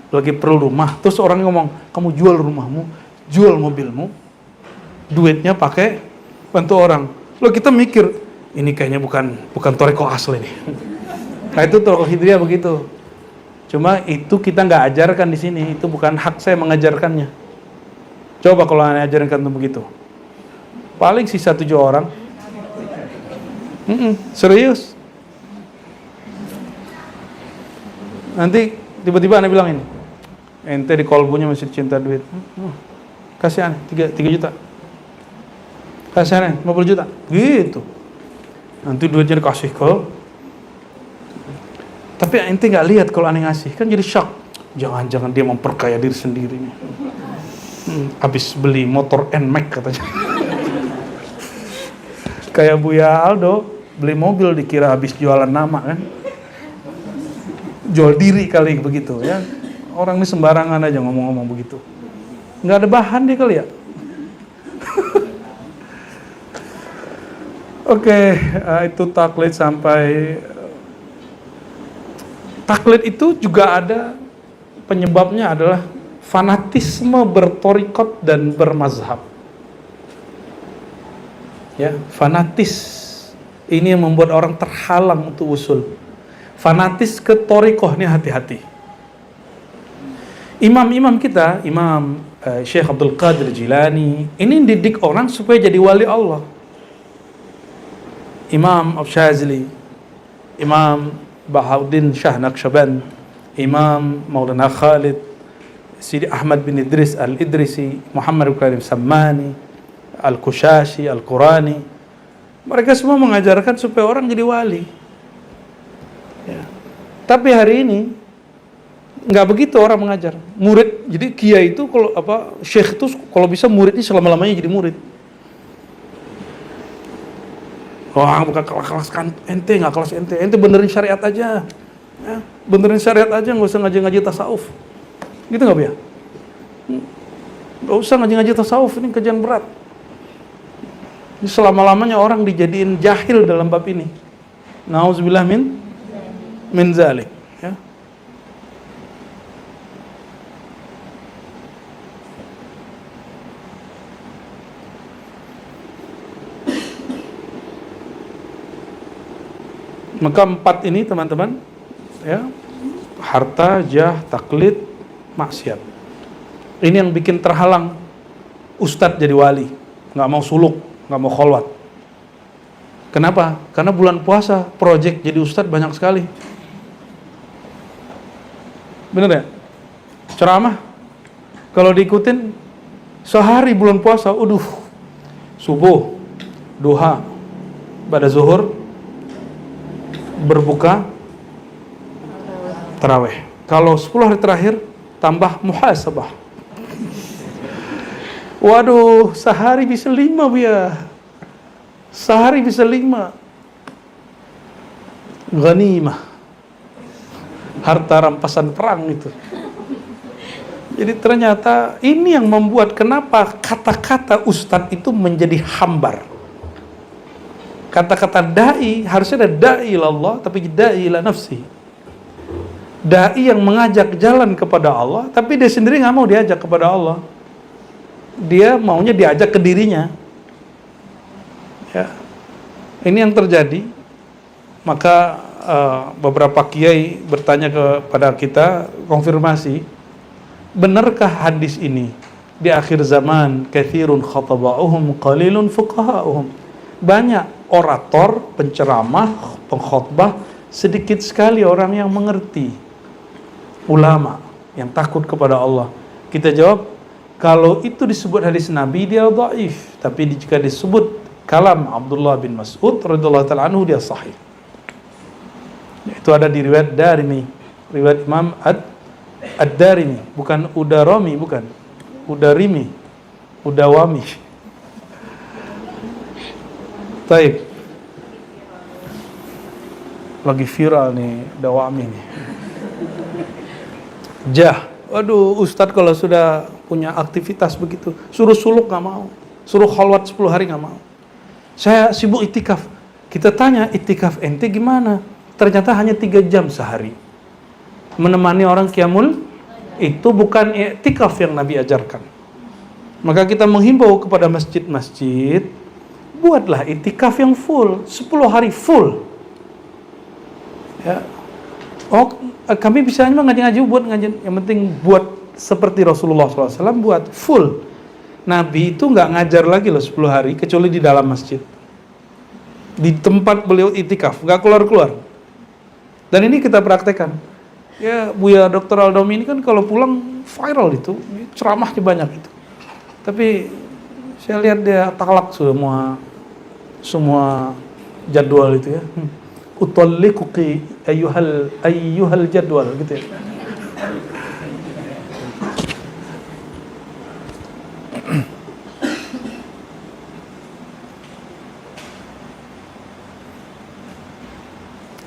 lagi perlu rumah. Terus orang ngomong, kamu jual rumahmu, jual mobilmu, duitnya pakai bantu orang. Loh, kita mikir, ini kayaknya bukan thariqah asli nih. Nah, itu thariqah Khidriyah begitu. Cuma itu kita nggak ajarkan di sini, itu bukan hak saya mengajarkannya. Coba kalau anda ajarkan itu begitu. Paling sisa 7 orang. Serius. Nanti tiba-tiba Anda bilang ini, ente di kolbunya masih cinta duit. Kasih aneh 3 juta. Kasih aneh 50 juta. Gitu. Nanti duitnya dikasih ke. Tapi ente nggak lihat kalau aneh ngasih, kan jadi shock. Jangan-jangan dia memperkaya diri sendiri nih. Habis beli motor NMAX katanya. Kayak Buya Aldo beli mobil dikira habis jualan nama kan. Jual diri kali begitu ya. Orang ini sembarangan aja ngomong-ngomong begitu. Nggak ada bahan dia kali ya. Oke, itu taklid sampai. Taklid itu juga ada penyebabnya adalah fanatisme bertorikot dan bermazhab. Ya, fanatis ini yang membuat orang terhalang untuk usul. Fanatis ke torikoh ini hati-hati. Imam-imam kita, Imam Syekh Abdul Qadir Jilani, ini didik orang supaya jadi wali Allah. Imam Ash-Shazili, Imam Bahauddin Shah Naqsyaband, Imam Maulana Khalid, Sidi Ahmad bin Idris Al-Idrisi, Muhammad Karim Sammani, Al-Kushashi, Al-Qurani. Mereka semua mengajarkan supaya orang jadi wali. Ya. Tapi hari ini nggak begitu orang mengajar. Murid, jadi kiai itu kalau syekh itu kalau bisa muridnya selama-lamanya jadi murid. Wah, bukan kelas ente, nggak kelas ente benerin syariat aja. Ya, benerin syariat aja, nggak usah ngaji-ngaji tasawuf. Gitu nggak, Bia? Nggak usah ngaji-ngaji tasawuf, ini kerjaan berat. Ini selama-lamanya orang dijadiin jahil dalam bab ini. Nauzubillah min zalik. Ya. Maka 4 ini teman-teman, ya, harta, jah, taklid, maksiat. Ini yang bikin terhalang ustadz jadi wali, nggak mau suluk, nggak mau kholwat. Kenapa? Karena bulan puasa, project jadi ustadz banyak sekali. Bener ya? Ceramah, kalau diikutin sehari bulan puasa, subuh, duha, pada zuhur, berbuka, tarawih. Kalau 10 hari terakhir tambah muhasabah. Waduh, sehari bisa 5 ya. Sehari bisa 5. Ghanimah. Harta rampasan perang itu. Jadi ternyata ini yang membuat kenapa kata-kata ustadz itu menjadi hambar. Kata-kata da'i, harusnya ada da'i ilallah, tapi da'i ila nafsi. Da'i yang mengajak jalan kepada Allah, tapi dia sendiri nggak mau diajak kepada Allah. Dia maunya diajak ke dirinya. Ya. Ini yang terjadi. Maka beberapa kiai bertanya kepada kita, konfirmasi, benarkah hadis ini? Di akhir zaman, katsirun khataba'uhum qalilun fuqaha'uhum. Banyak orator, penceramah, pengkhotbah, sedikit sekali orang yang mengerti. Ulama yang takut kepada Allah. Kita jawab, kalau itu disebut hadis Nabi dia dhaif, tapi jika disebut kalam Abdullah bin Mas'ud radhiyallahu ta'ala anhu dia sahih. Itu ada di riwayat Darimi, riwayat Imam Ad-Darimi, bukan Udarami, bukan Udarimi, Udawami. Taib. Lagi viral nih Dawami nih. Jah. Waduh, ustadz kalau sudah punya aktivitas begitu, suruh suluk nggak mau, suruh khalwat 10 hari nggak mau. Saya sibuk itikaf. Kita tanya, itikaf ente gimana? Ternyata hanya 3 jam sehari. Menemani orang qiyamul, itu bukan itikaf yang Nabi ajarkan. Maka kita menghimbau kepada masjid-masjid, buatlah itikaf yang full, 10 hari full. Ya. Oh, kami bisa ngaji-ngaji buat ngaji. Yang penting buat seperti Rasulullah SAW, buat full. Nabi itu nggak ngajar lagi loh 10 hari kecuali di dalam masjid. Di tempat beliau itikaf, nggak keluar-keluar. Dan ini kita praktekkan. Ya, Buya Dr. Aldomi ini kan kalau pulang viral itu, ceramahnya banyak itu. Tapi saya lihat dia taklak semua jadwal itu ya. Utallikuki ayyuhal jadwal gitu ya.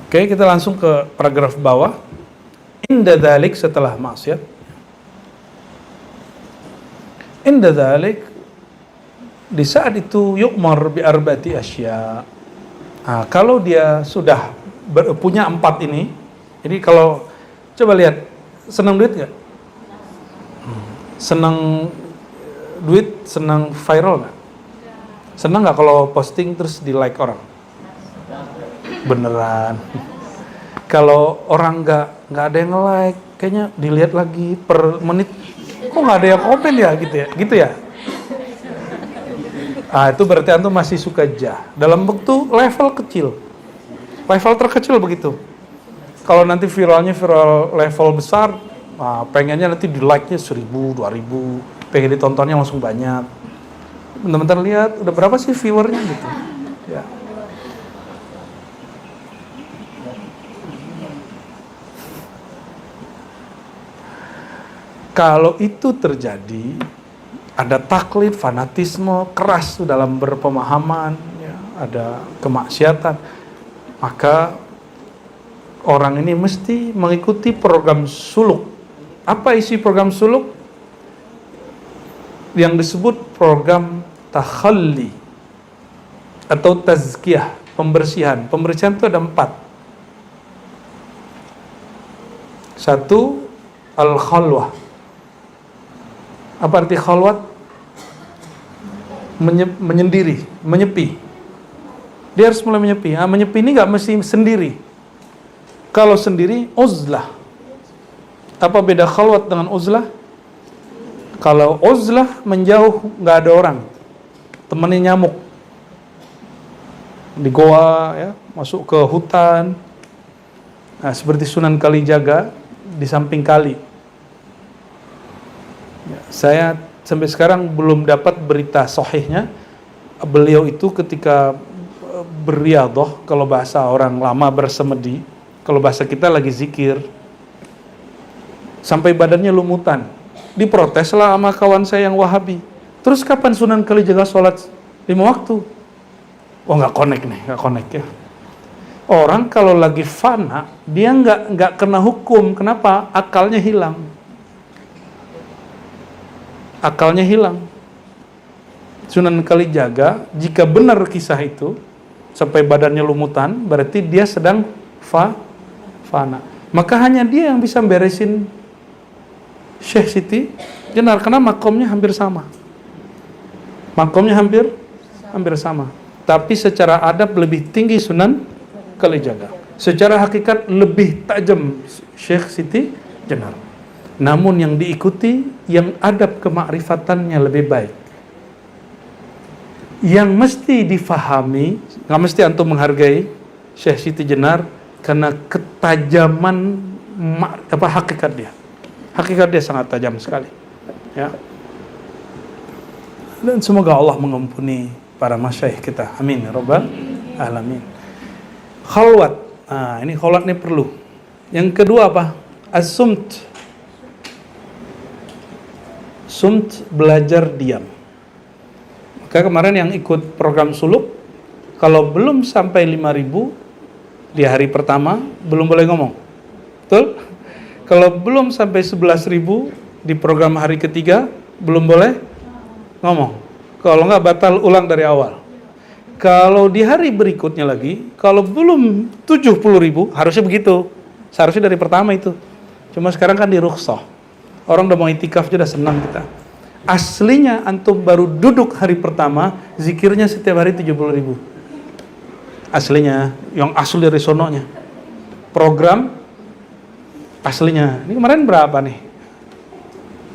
Oke, kita langsung ke paragraf bawah. Inda dzalik, setelah maksiat. Inda dzalik, di saat itu yu'mar bi arba'ati asya. Nah, kalau dia sudah punya 4 ini, jadi kalau coba lihat, senang duit nggak? Senang duit, senang viral nggak? Senang nggak kalau posting terus di like orang? Beneran. Kalau orang nggak ada yang like, kayaknya dilihat lagi per menit, kok nggak ada yang komen ya, gitu ya. Ah, itu berarti antum masih suka jah dalam bentuk level kecil, level terkecil begitu. Kalau nanti viral level besar, pengennya nanti di like-nya 1000, 2000, pengen ditontonnya langsung banyak. Bentar-bentar lihat udah berapa sih viewernya gitu. Ya. Kalau itu terjadi, ada taklid, fanatisme, keras dalam berpemahaman, ya, ada kemaksiatan, maka orang ini mesti mengikuti program suluk. Apa isi program suluk? Yang disebut program takhalli atau tazkiyah, pembersihan. Pembersihan itu ada 4. 1, al-khalwah. Apa arti khalwat? Menyendiri, menyepi. Dia harus mulai menyepi. Menyepi ini nggak mesti sendiri. Kalau sendiri, uzlah. Apa beda khalwat dengan uzlah? Kalau uzlah menjauh, nggak ada orang, temannya nyamuk di goa, ya, masuk ke hutan. Nah, seperti Sunan Kalijaga di samping kali. Saya sampai sekarang belum dapat berita sahihnya. Beliau itu ketika beriadah, kalau bahasa orang lama bersemedi, kalau bahasa kita lagi zikir, sampai badannya lumutan. Diproteslah sama kawan saya yang Wahabi. Terus kapan Sunan Kalijaga sholat 5 waktu? Oh, nggak connect ya. Orang kalau lagi fana, dia nggak kena hukum. Kenapa? Akalnya hilang. Sunan Kalijaga, jika benar kisah itu sampai badannya lumutan, berarti dia sedang fana. Maka hanya dia yang bisa beresin Syekh Siti Jenar, karena makomnya hampir sama. Tapi secara adab lebih tinggi Sunan Kalijaga. Secara hakikat lebih tajam Syekh Siti Jenar. Namun yang diikuti, yang adab kemakrifatannya lebih baik. Yang mesti difahami, nggak mesti antum menghargai Syekh Siti Jenar karena ketajaman hakikat dia. Hakikat dia sangat tajam sekali. Ya. Dan semoga Allah mengampuni para masyayikh kita. Amin ya rabbal alamin. Khalwat. Nah, ini khalwat ini perlu. Yang kedua apa? As-sumt. Sumt, belajar diam. Maka kemarin yang ikut program suluk, kalau belum sampai 5.000 di hari pertama, belum boleh ngomong. Betul? Kalau belum sampai 11.000 di program hari ketiga, belum boleh ngomong. Kalau nggak, batal ulang dari awal. Kalau di hari berikutnya lagi, kalau belum 70.000, harusnya begitu. Seharusnya dari pertama itu. Cuma sekarang kan di rukhsah. Orang udah mau itikaf sudah senang kita. Aslinya antum baru duduk hari pertama, zikirnya setiap hari 70.000. Aslinya, yang asli dari sononya. Program aslinya. Ini kemarin berapa nih?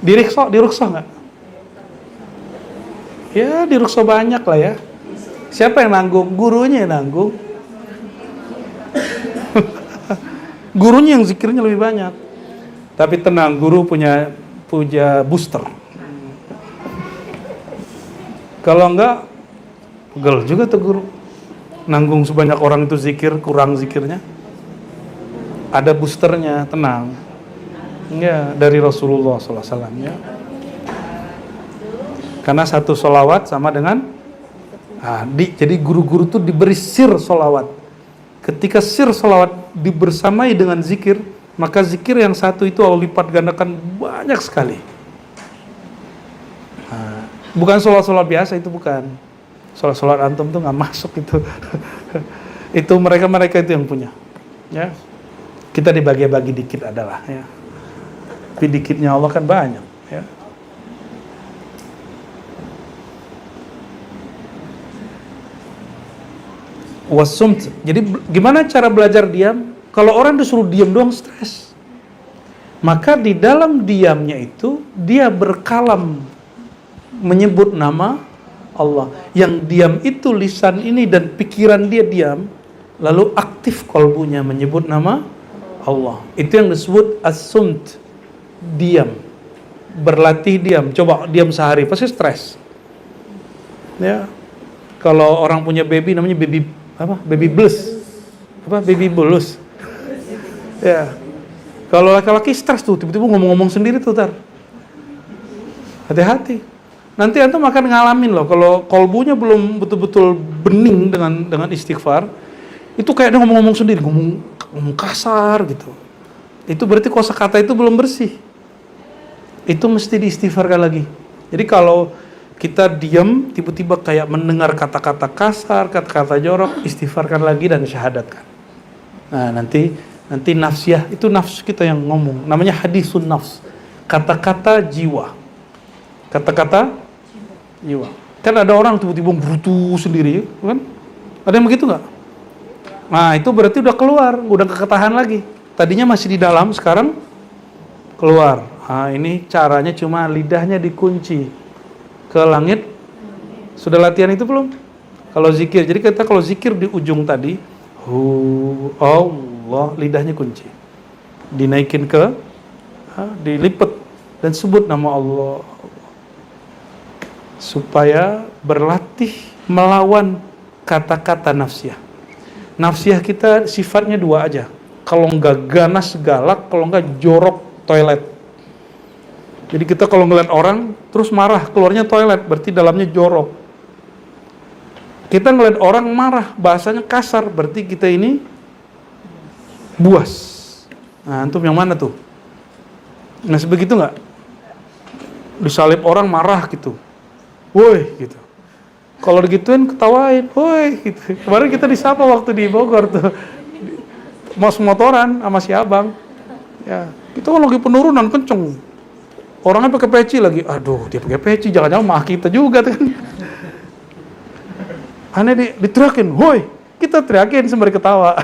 Di rukhsah nggak? Ya di rukso banyak lah ya. Siapa yang nanggung? Gurunya yang nanggung. Gurunya yang zikirnya lebih banyak. Tapi tenang, guru punya booster. Kalau enggak, pegel juga tuh guru. Nanggung sebanyak orang itu zikir, kurang zikirnya. Ada boosternya, tenang. Ya, dari Rasulullah SAW ya. Karena satu sholawat sama dengan jadi guru-guru tuh diberi sir sholawat. Ketika sir sholawat dibersamai dengan zikir, maka zikir yang satu itu Allah lipat gandakan banyak sekali. Bukan sholat biasa, itu bukan. Sholat antum tuh nggak masuk itu. Itu mereka itu yang punya. Ya, kita dibagi-bagi dikit adalah. Ya. Tapi dikitnya Allah kan banyak. Ya. Wasumt. Jadi gimana cara belajar diam? Kalau orang disuruh diam doang stres. Maka di dalam diamnya itu dia berkalam menyebut nama Allah. Yang diam itu lisan ini dan pikiran dia diam, lalu aktif kolbunya menyebut nama Allah. Itu yang disebut as-sumt, diam. Berlatih diam. Coba diam sehari pasti stres. Ya. Kalau orang punya baby namanya baby blues. Baby blues. Ya. Kalau laki-laki stres tuh, tiba-tiba ngomong-ngomong sendiri tuh, hati-hati. Nanti antum akan ngalamin loh, kalau kolbunya belum betul-betul bening dengan istighfar, itu kayak dia ngomong-ngomong sendiri, ngomong kasar gitu. Itu berarti kosakata itu belum bersih. Itu mesti diistighfarkan lagi. Jadi kalau kita diam, tiba-tiba kayak mendengar kata-kata kasar, kata-kata jorok, istighfarkan lagi dan syahadatkan. Nah, nanti nafsiyah, itu nafsu kita yang ngomong. Namanya hadisun nafs. Kata-kata jiwa. Kata-kata jiwa. Kan ada orang tiba-tiba berutu sendiri, kan? Ada yang begitu nggak? Nah, itu berarti udah keluar, udah ketahan lagi. Tadinya masih di dalam, sekarang keluar. Nah, ini caranya cuma lidahnya dikunci ke langit. Sudah latihan itu belum? Kalau zikir, jadi kita kalau zikir di ujung tadi, Allah, lidahnya kunci. Dinaikin dilipat dan sebut nama Allah. Supaya berlatih melawan kata-kata nafsiyah. Nafsiyah kita sifatnya dua aja. Kalau enggak ganas galak, kalau enggak jorok toilet. Jadi kita kalau ngeliat orang terus marah, keluarnya toilet, berarti dalamnya jorok. Kita ngeliat orang marah, bahasanya kasar, berarti kita ini buas. Nah, antum yang mana tuh? Nah, sebegitu nggak? Disalib orang marah gitu. Woi, gitu. Kalau digituin ketawain, woi, gitu. Kemarin kita disapa waktu di Bogor tuh, motoran sama si abang. Ya, kita kan lagi penurunan kenceng. Orangnya pakai peci lagi. Aduh, dia pakai peci, jangan-jangan mah kita juga kan. Aneh diteriakin, woi, kita teriakin sembari ketawa.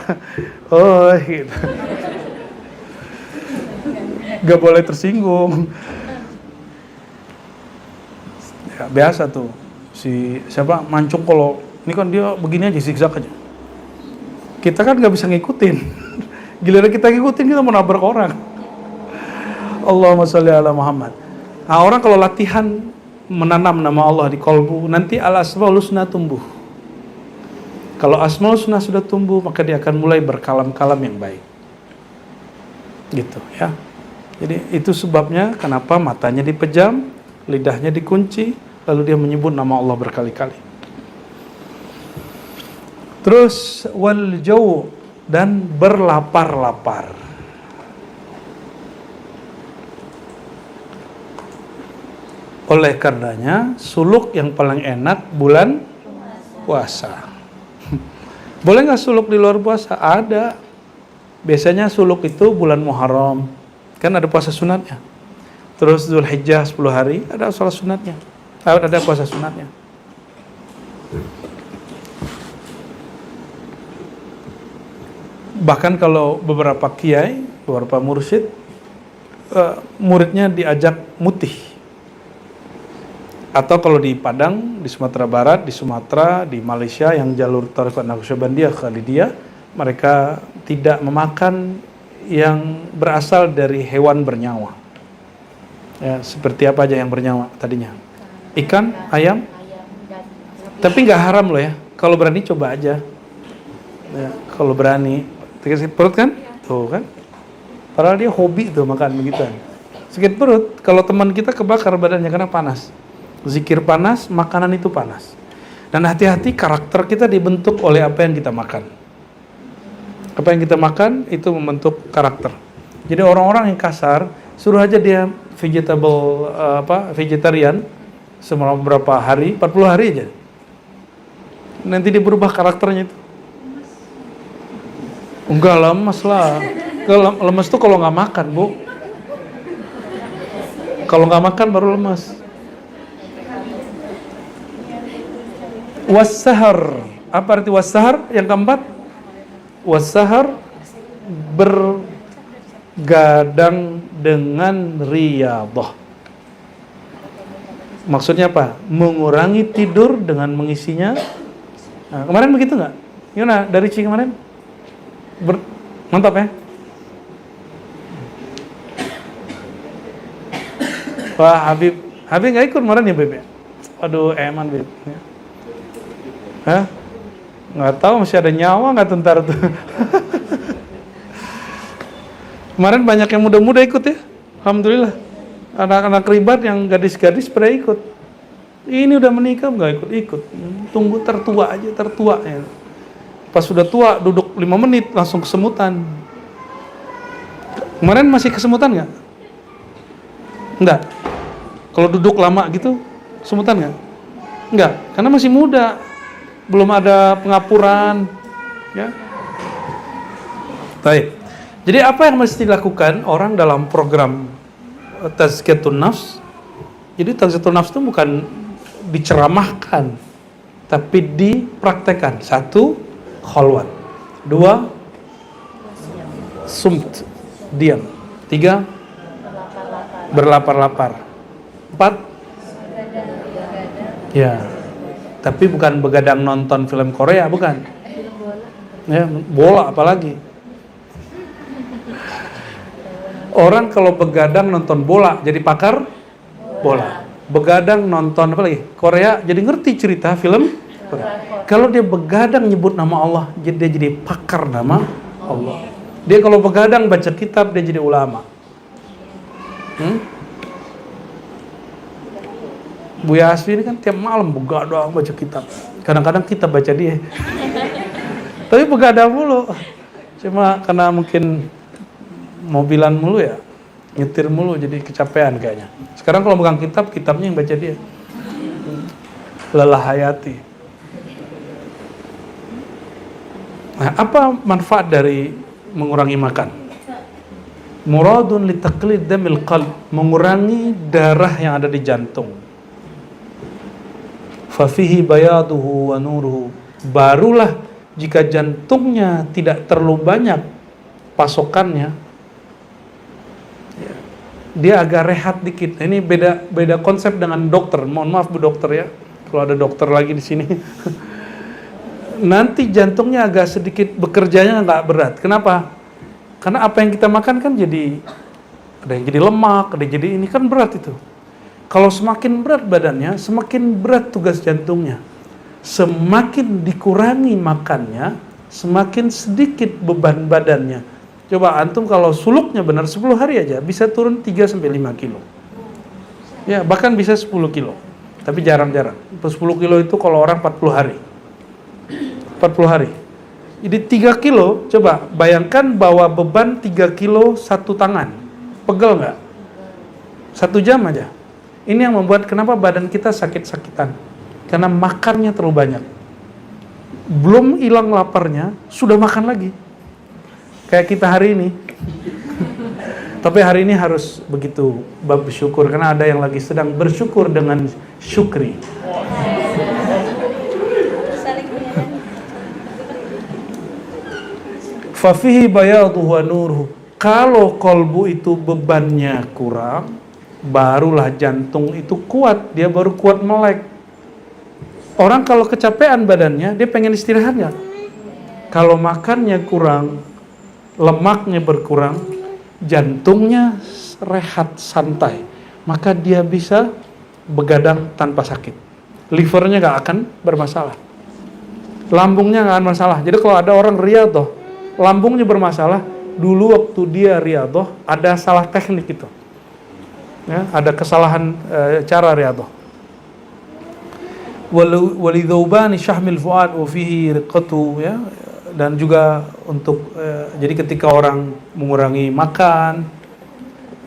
Oh, gitu. Gak boleh tersinggung. Ya, biasa tuh siapa mancung, kalau ini kan dia begini aja, zigzag aja. Kita kan nggak bisa ngikutin. Giliran kita ngikutin, kita mau nabrak orang. Allahumma sholli ala Muhammad. Nah, orang kalau latihan menanam nama Allah di kolbu, nanti al-asmaul husna tumbuh. Kalau asmaul husna sudah tumbuh, maka dia akan mulai berkalam-kalam yang baik. Gitu ya. Jadi itu sebabnya kenapa matanya dipejam, lidahnya dikunci, lalu dia menyebut nama Allah berkali-kali. Terus wal jau, dan berlapar-lapar. Oleh karenanya suluk yang paling enak bulan puasa. Boleh nggak suluk di luar puasa? Ada. Biasanya suluk itu bulan Muharram, kan ada puasa sunatnya. Terus Dzulhijjah 10 hari ada sholat sunatnya, ada puasa sunatnya. Bahkan kalau beberapa kiai, beberapa mursyid, muridnya diajak mutih. Atau kalau di Padang, di Sumatera Barat, di Sumatera, di Malaysia yang jalur Tariqat Naqsyabandiyah Khalidiyah, mereka tidak memakan yang berasal dari hewan bernyawa. Ya, seperti apa aja yang bernyawa tadinya? Ikan, ayam, tapi nggak haram loh ya. Kalau berani coba aja. Ya, kalau berani, perut kan? Tuh kan? Padahal dia hobi tuh makan begituan. Sakit perut, kalau teman kita kebakar badannya karena panas. Zikir panas, makanan itu panas. Dan hati-hati, karakter kita dibentuk oleh apa yang kita makan. Apa yang kita makan itu membentuk karakter. Jadi orang-orang yang kasar, suruh aja dia vegetarian selama beberapa hari, 40 hari aja. Nanti dia berubah karakternya itu. Enggak, lemes lah. Lemes tuh kalau nggak makan, Bu. Kalau nggak makan baru lemes. Wassahar. Apa arti wassahar? Yang keempat, wassahar bergadang dengan riyadhah. Maksudnya apa? Mengurangi tidur dengan mengisinya. Nah, kemarin begitu nggak? Gimana dari Ci kemarin? Mantap ya? Wah, Habib nggak ikut kemarin ya, Beb? Aduh, eman, Beb. Hah? Nggak tahu, masih ada nyawa nggak tentara tuh? Kemarin banyak yang muda-muda ikut ya, alhamdulillah. Anak-anak ribat yang gadis-gadis pada ikut. Ini udah menikah nggak ikut-ikut. Tunggu tertua aja, tertua ya. Pas sudah tua, duduk 5 menit langsung kesemutan. Kemarin masih kesemutan nggak? Enggak. Kalau duduk lama gitu, kesemutan nggak? Enggak, karena masih muda. Belum ada pengapuran, ya. Baik. Jadi apa yang mesti dilakukan orang dalam program Tazkiyatun Nafs? Jadi Tazkiyatun Nafs itu bukan diceramahkan, tapi dipraktekkan. 1, khalwat. 2, sumt, diam. 3, berlapar-lapar. 4, ya. Tapi bukan begadang nonton film Korea, bukan. Ya, bola apalagi. Orang kalau begadang nonton bola jadi pakar bola. Begadang nonton apa lagi? Korea jadi ngerti cerita film Korea. Kalau dia begadang nyebut nama Allah, dia jadi pakar nama Allah. Dia kalau begadang baca kitab, dia jadi ulama. Buya Asfi ini kan tiap malam begadang baca kitab. Kadang-kadang kita baca dia. Tapi begadang mulu. Cuma karena mungkin mobilan mulu ya, nyetir mulu jadi kecapean kayaknya. Sekarang kalau megang kitab, kitabnya yang baca dia. Lelah hayati. Nah, apa manfaat dari mengurangi makan? Muradun li taqlid damil qalb, mengurangi darah yang ada di jantung. Fafihi bayaduhu wa nuruhu, barulah jika jantungnya tidak terlalu banyak pasokannya, dia agak rehat dikit. Ini beda konsep dengan dokter. Mohon maaf Bu dokter ya, kalau ada dokter lagi di sini. Nanti jantungnya agak sedikit bekerjanya nggak berat. Kenapa? Karena apa yang kita makan kan jadi ada yang jadi lemak, ada yang jadi ini kan berat itu. Kalau semakin berat badannya, semakin berat tugas jantungnya. Semakin dikurangi makannya, semakin sedikit beban badannya. Coba antum kalau suluknya benar 10 hari aja bisa turun 3-5 kilo. Ya, bahkan bisa 10 kilo. Tapi jarang-jarang. 10 kilo itu kalau orang 40 hari. 40 hari. Jadi 3 kilo, coba bayangkan bawa beban 3 kilo satu tangan. Pegel nggak? 1 jam aja. Ini yang membuat kenapa badan kita sakit-sakitan. Karena makannya terlalu banyak. Belum hilang laparnya, sudah makan lagi. Kayak kita hari ini. Tapi hari ini harus begitu bab bersyukur. Karena ada yang lagi sedang bersyukur dengan syukri. Fafihi bayaduhu wa nuruhu. Kalau kolbu itu bebannya kurang, barulah jantung itu kuat, dia baru kuat melek. Orang kalau kecapean badannya, dia pengen istirahat nggak? Kalau makannya kurang, lemaknya berkurang, jantungnya rehat santai, maka dia bisa begadang tanpa sakit. Livernya nggak akan bermasalah, lambungnya nggak akan masalah. Jadi kalau ada orang riyadhah, lambungnya bermasalah, dulu waktu dia riyadhah ada salah teknik itu, ya, ada kesalahan cara riyadhah. Walidzaubani syahmil fuad wa fihi riqatu, ya, dan juga untuk jadi ketika orang mengurangi makan,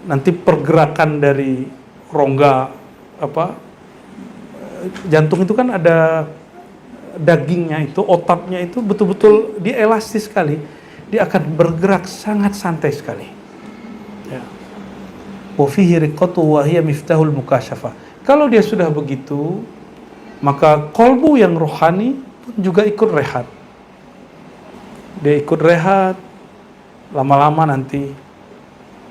nanti pergerakan dari rongga jantung itu kan ada dagingnya itu, otaknya itu betul-betul dia elastis sekali, dia akan bergerak sangat santai sekali. Ya. Wa fihi riqatu wa hiya miftahul mukasyafah. Kalau dia sudah begitu, maka kolbu yang rohani pun juga ikut rehat. Dia ikut rehat, lama-lama nanti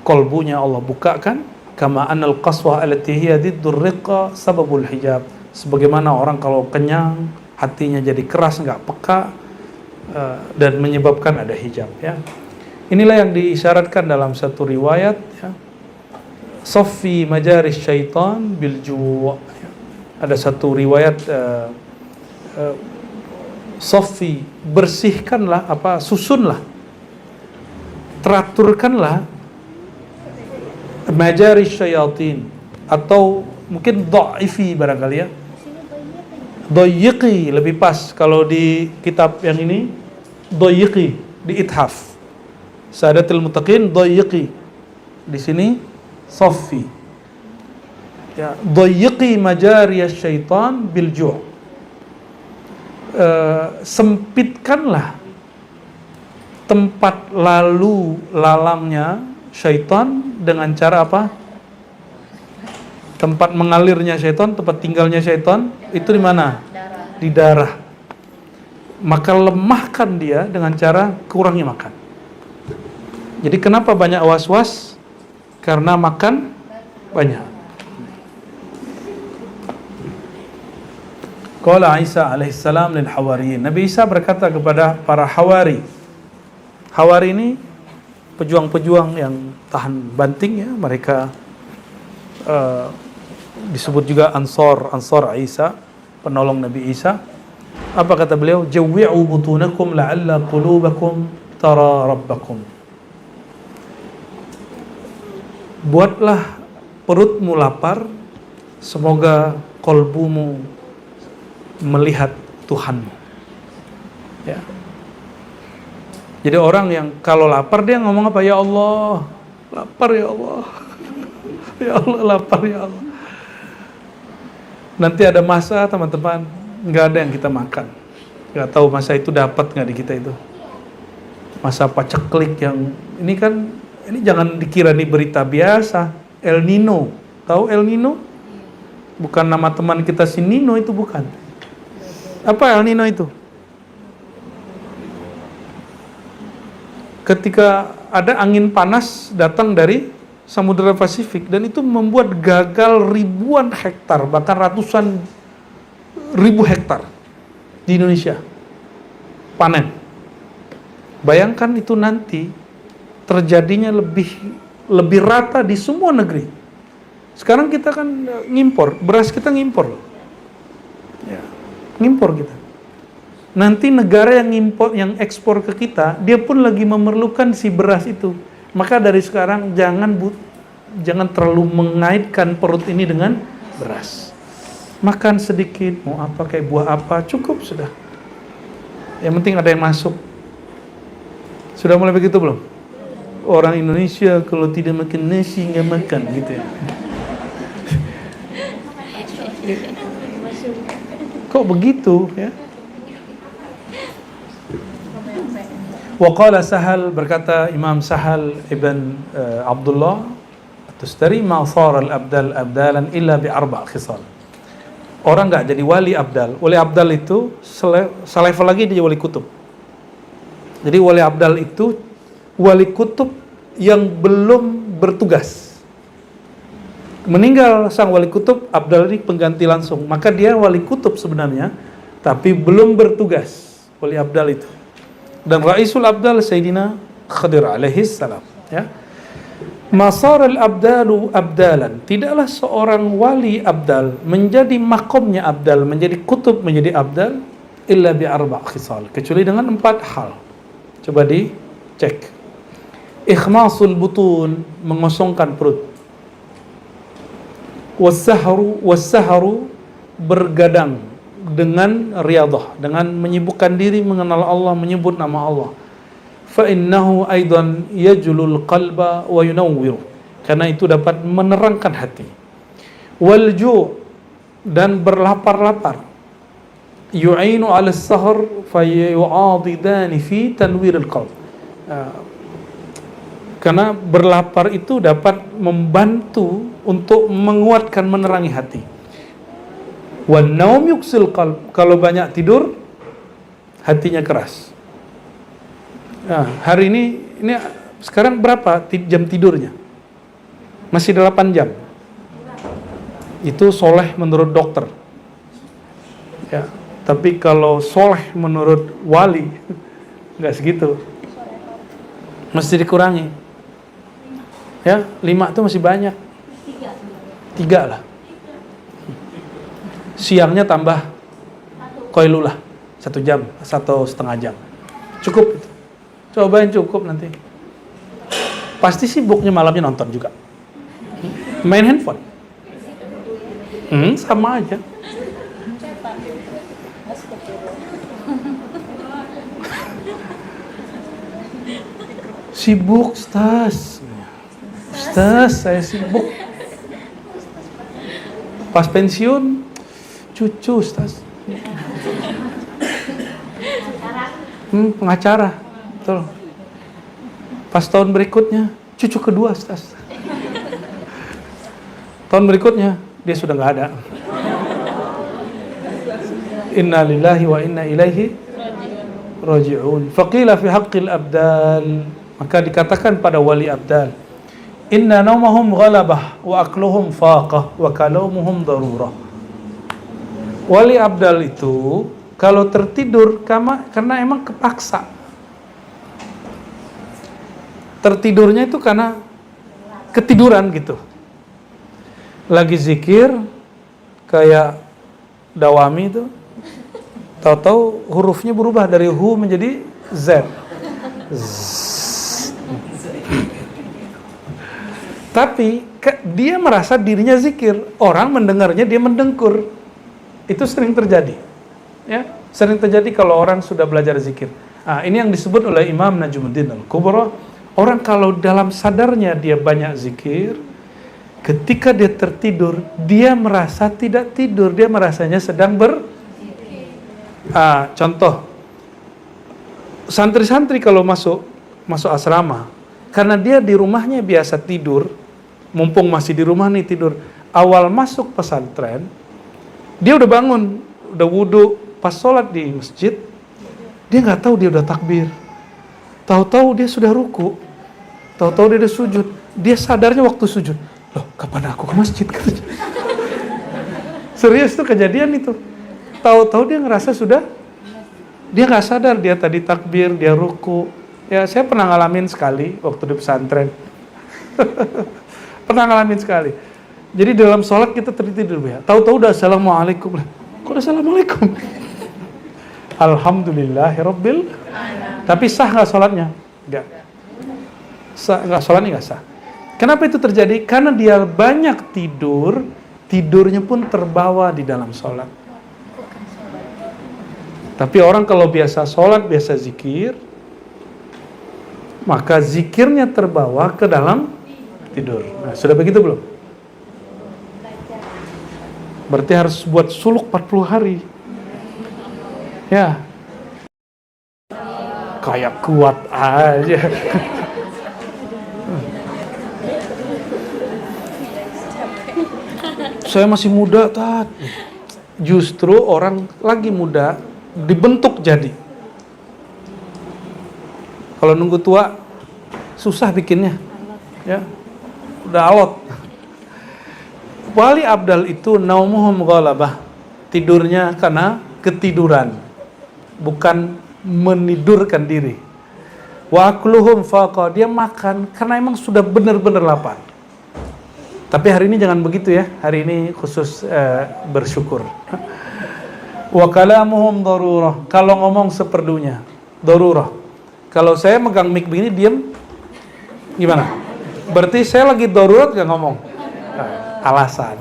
kolbunya Allah bukakan. Kama anal qaswah allati hiya diddur riqa sababul hijab. Sebagaimana orang kalau kenyang, hatinya jadi keras, nggak peka, dan menyebabkan ada hijab, ya. Inilah yang diisyaratkan dalam satu riwayat, ya. Saffi majaris syaitan bil ju'. Ya. Ada satu riwayat Saffi, bersihkanlah, susunlah, teraturkanlah majaris syaitan, atau mungkin dha'ifi barangkali, ya. Doyiqi lebih pas kalau di kitab yang ini, doyiqi di ithaf Sadatul Muttaqin, doyiqi di sini Saffi, ya. Doyiqi majariyas syaitan bil ju', sempitkanlah tempat lalu lalangnya syaitan dengan cara apa? Tempat mengalirnya syaitan, tempat tinggalnya syaitan itu di mana? Di darah. Maka lemahkan dia dengan cara kurangi makan. Jadi kenapa banyak was-was? Karena makan banyak. Qala Isa alaihissalam lil hawariyin. Nabi Isa berkata kepada para hawari. Hawari ini pejuang-pejuang yang tahan banting, ya. Mereka disebut juga Ansar Isa, penolong Nabi Isa. Apa kata beliau? Jawwi'u butunakum la'alla qulubakum tara rabbakum. Buatlah perutmu lapar, semoga kolbumu melihat Tuhanmu. Ya. Jadi orang yang kalau lapar dia ngomong apa? Ya Allah, lapar ya Allah. Ya Allah, lapar ya Allah. Nanti ada masa, teman-teman, nggak ada yang kita makan. Nggak tahu masa itu dapat nggak di kita itu. Masa paceklik yang ini kan, ini jangan dikira nih berita biasa. El Nino, tahu El Nino? Bukan nama teman kita si Nino, itu bukan. Apa El Nino itu? Ketika ada angin panas datang dari Samudra Pasifik, dan itu membuat gagal ribuan hektar, bahkan ratusan ribu hektar di Indonesia panen. Bayangkan itu nanti terjadinya lebih rata di semua negeri. Sekarang kita kan ngimpor, beras kita ngimpor, ya, ngimpor kita. Nanti negara yang ngimpor, yang ekspor ke kita, dia pun lagi memerlukan si beras itu. Maka dari sekarang jangan terlalu mengaitkan perut ini dengan beras. Makan sedikit, mau apa, kayak buah apa, cukup sudah. Yang penting ada yang masuk. Sudah mulai begitu belum? Orang Indonesia kalau tidak makan nasi nggak makan, gitu ya. Kok begitu, ya? Waqala Sahal, berkata Imam Sahal ibn Abdullah At-Tustari, ma sara al-abdal abdalan illa bi arba' khisal. Orang enggak jadi wali abdal. Wali abdal itu selevel lagi dia wali kutub. Jadi wali abdal itu wali kutub yang belum bertugas. Meninggal sang wali kutub, Abdal ini pengganti langsung. Maka dia wali kutub sebenarnya, tapi belum bertugas, wali Abdal itu. Dan Raisul Abdal Sayyidina Khadir alaihi salam, ya. Masar al-abdalu abdalan. Tidaklah seorang wali abdal menjadi makomnya abdal, menjadi kutub, menjadi abdal, illa bi arba' khisal, kecuali dengan 4 hal. Coba dicek. Ikhmasul butun, mengosongkan perut. Wassaharu, bergadang dengan riyadhah, dengan menyibukkan diri mengenal Allah, menyebut nama Allah. Fa innahu aidan yajlul qalba wa yunawwiru, karena itu dapat menerangkan hati. Wal ju', dan berlapar-lapar. Yu'inu 'ala as-sahr fa yu'adidani fi tanwir al-qalb. Karena berlapar itu dapat membantu untuk menguatkan, menerangi hati. Wan naum yuksil qalb, kalau banyak tidur hatinya keras. Nah, hari ini sekarang berapa jam tidurnya? Masih 8 jam. Itu soleh menurut dokter. Ya, tapi kalau soleh menurut wali nggak segitu. Mesti dikurangi. Ya, 5 itu masih banyak. 3 lah. Siangnya tambah koilulah 1 jam, 1,5 jam. Cukup itu. Cobain, cukup nanti. Pasti sibuknya malamnya nonton juga. Main handphone. Sama aja. Sibuk, Ustaz, saya sibuk. Pas pensiun, cucu, Ustaz. Pengacara. Betul. Pas tahun berikutnya, cucu kedua, Ustaz. Tahun berikutnya, dia sudah nggak ada. Inna lillahi wa inna ilaihi raji'un. Faqila fi haqqil abdal, maka dikatakan pada wali abdal, inna naumahum ghalabah wa akluhum faqah wa kalaumuhum darurah. Wali abdal itu kalau tertidur karena emang kepaksa. Tertidurnya itu karena ketiduran gitu. Lagi zikir kayak dawami itu, tahu-tahu hurufnya berubah dari hu menjadi z. Tapi dia merasa dirinya zikir, orang mendengarnya dia mendengkur. Itu sering terjadi. Ya, sering terjadi kalau orang sudah belajar zikir. Nah, ini yang disebut oleh Imam Najmuddin Al-Kubra. Orang kalau dalam sadarnya dia banyak zikir, ketika dia tertidur, dia merasa tidak tidur, dia merasanya sedang contoh, santri-santri kalau masuk asrama, karena dia di rumahnya biasa tidur, mumpung masih di rumah nih tidur, awal masuk pesantren, dia udah bangun, udah wudu, pas sholat di masjid, dia nggak tahu dia udah takbir. Tahu-tahu dia sudah ruku, tahu-tahu dia udah sujud. Dia sadarnya waktu sujud, loh kapan aku ke masjid? Serius tuh kejadian itu. Tahu-tahu dia ngerasa dia nggak sadar dia tadi takbir, dia ruku. Ya saya pernah ngalamin sekali waktu di pesantren. Pernah ngalamin sekali. Jadi dalam sholat kita tertidur ya. Tahu-tahu udah assalamualaikum. Kok udah assalamualaikum? Alhamdulillahirabbil. Tapi sah nggak sholatnya? Nggak. Sholatnya nggak sah. Kenapa itu terjadi? Karena dia banyak tidur, tidurnya pun terbawa di dalam sholat. Tapi orang kalau biasa sholat, biasa zikir, maka zikirnya terbawa ke dalam tidur. Nah, sudah begitu belum? Berarti harus buat suluk 40 hari. Ya. Kayak kuat aja. Saya masih muda, Tat. Justru orang lagi muda dibentuk jadi. Kalau nunggu tua susah bikinnya. Ya. Udah alot. Wali abdal itu naumuhum ghalabah, tidurnya karena ketiduran, bukan menidurkan diri. Wa akluhum faqa, dia makan karena emang sudah benar-benar lapar. Tapi hari ini jangan begitu ya, hari ini khusus bersyukur. Wa kalamuhum darurah, kalau ngomong seperlunya, darurah. Kalau saya megang mic begini diam, gimana? Berarti saya lagi darurat gak ngomong? Alasan.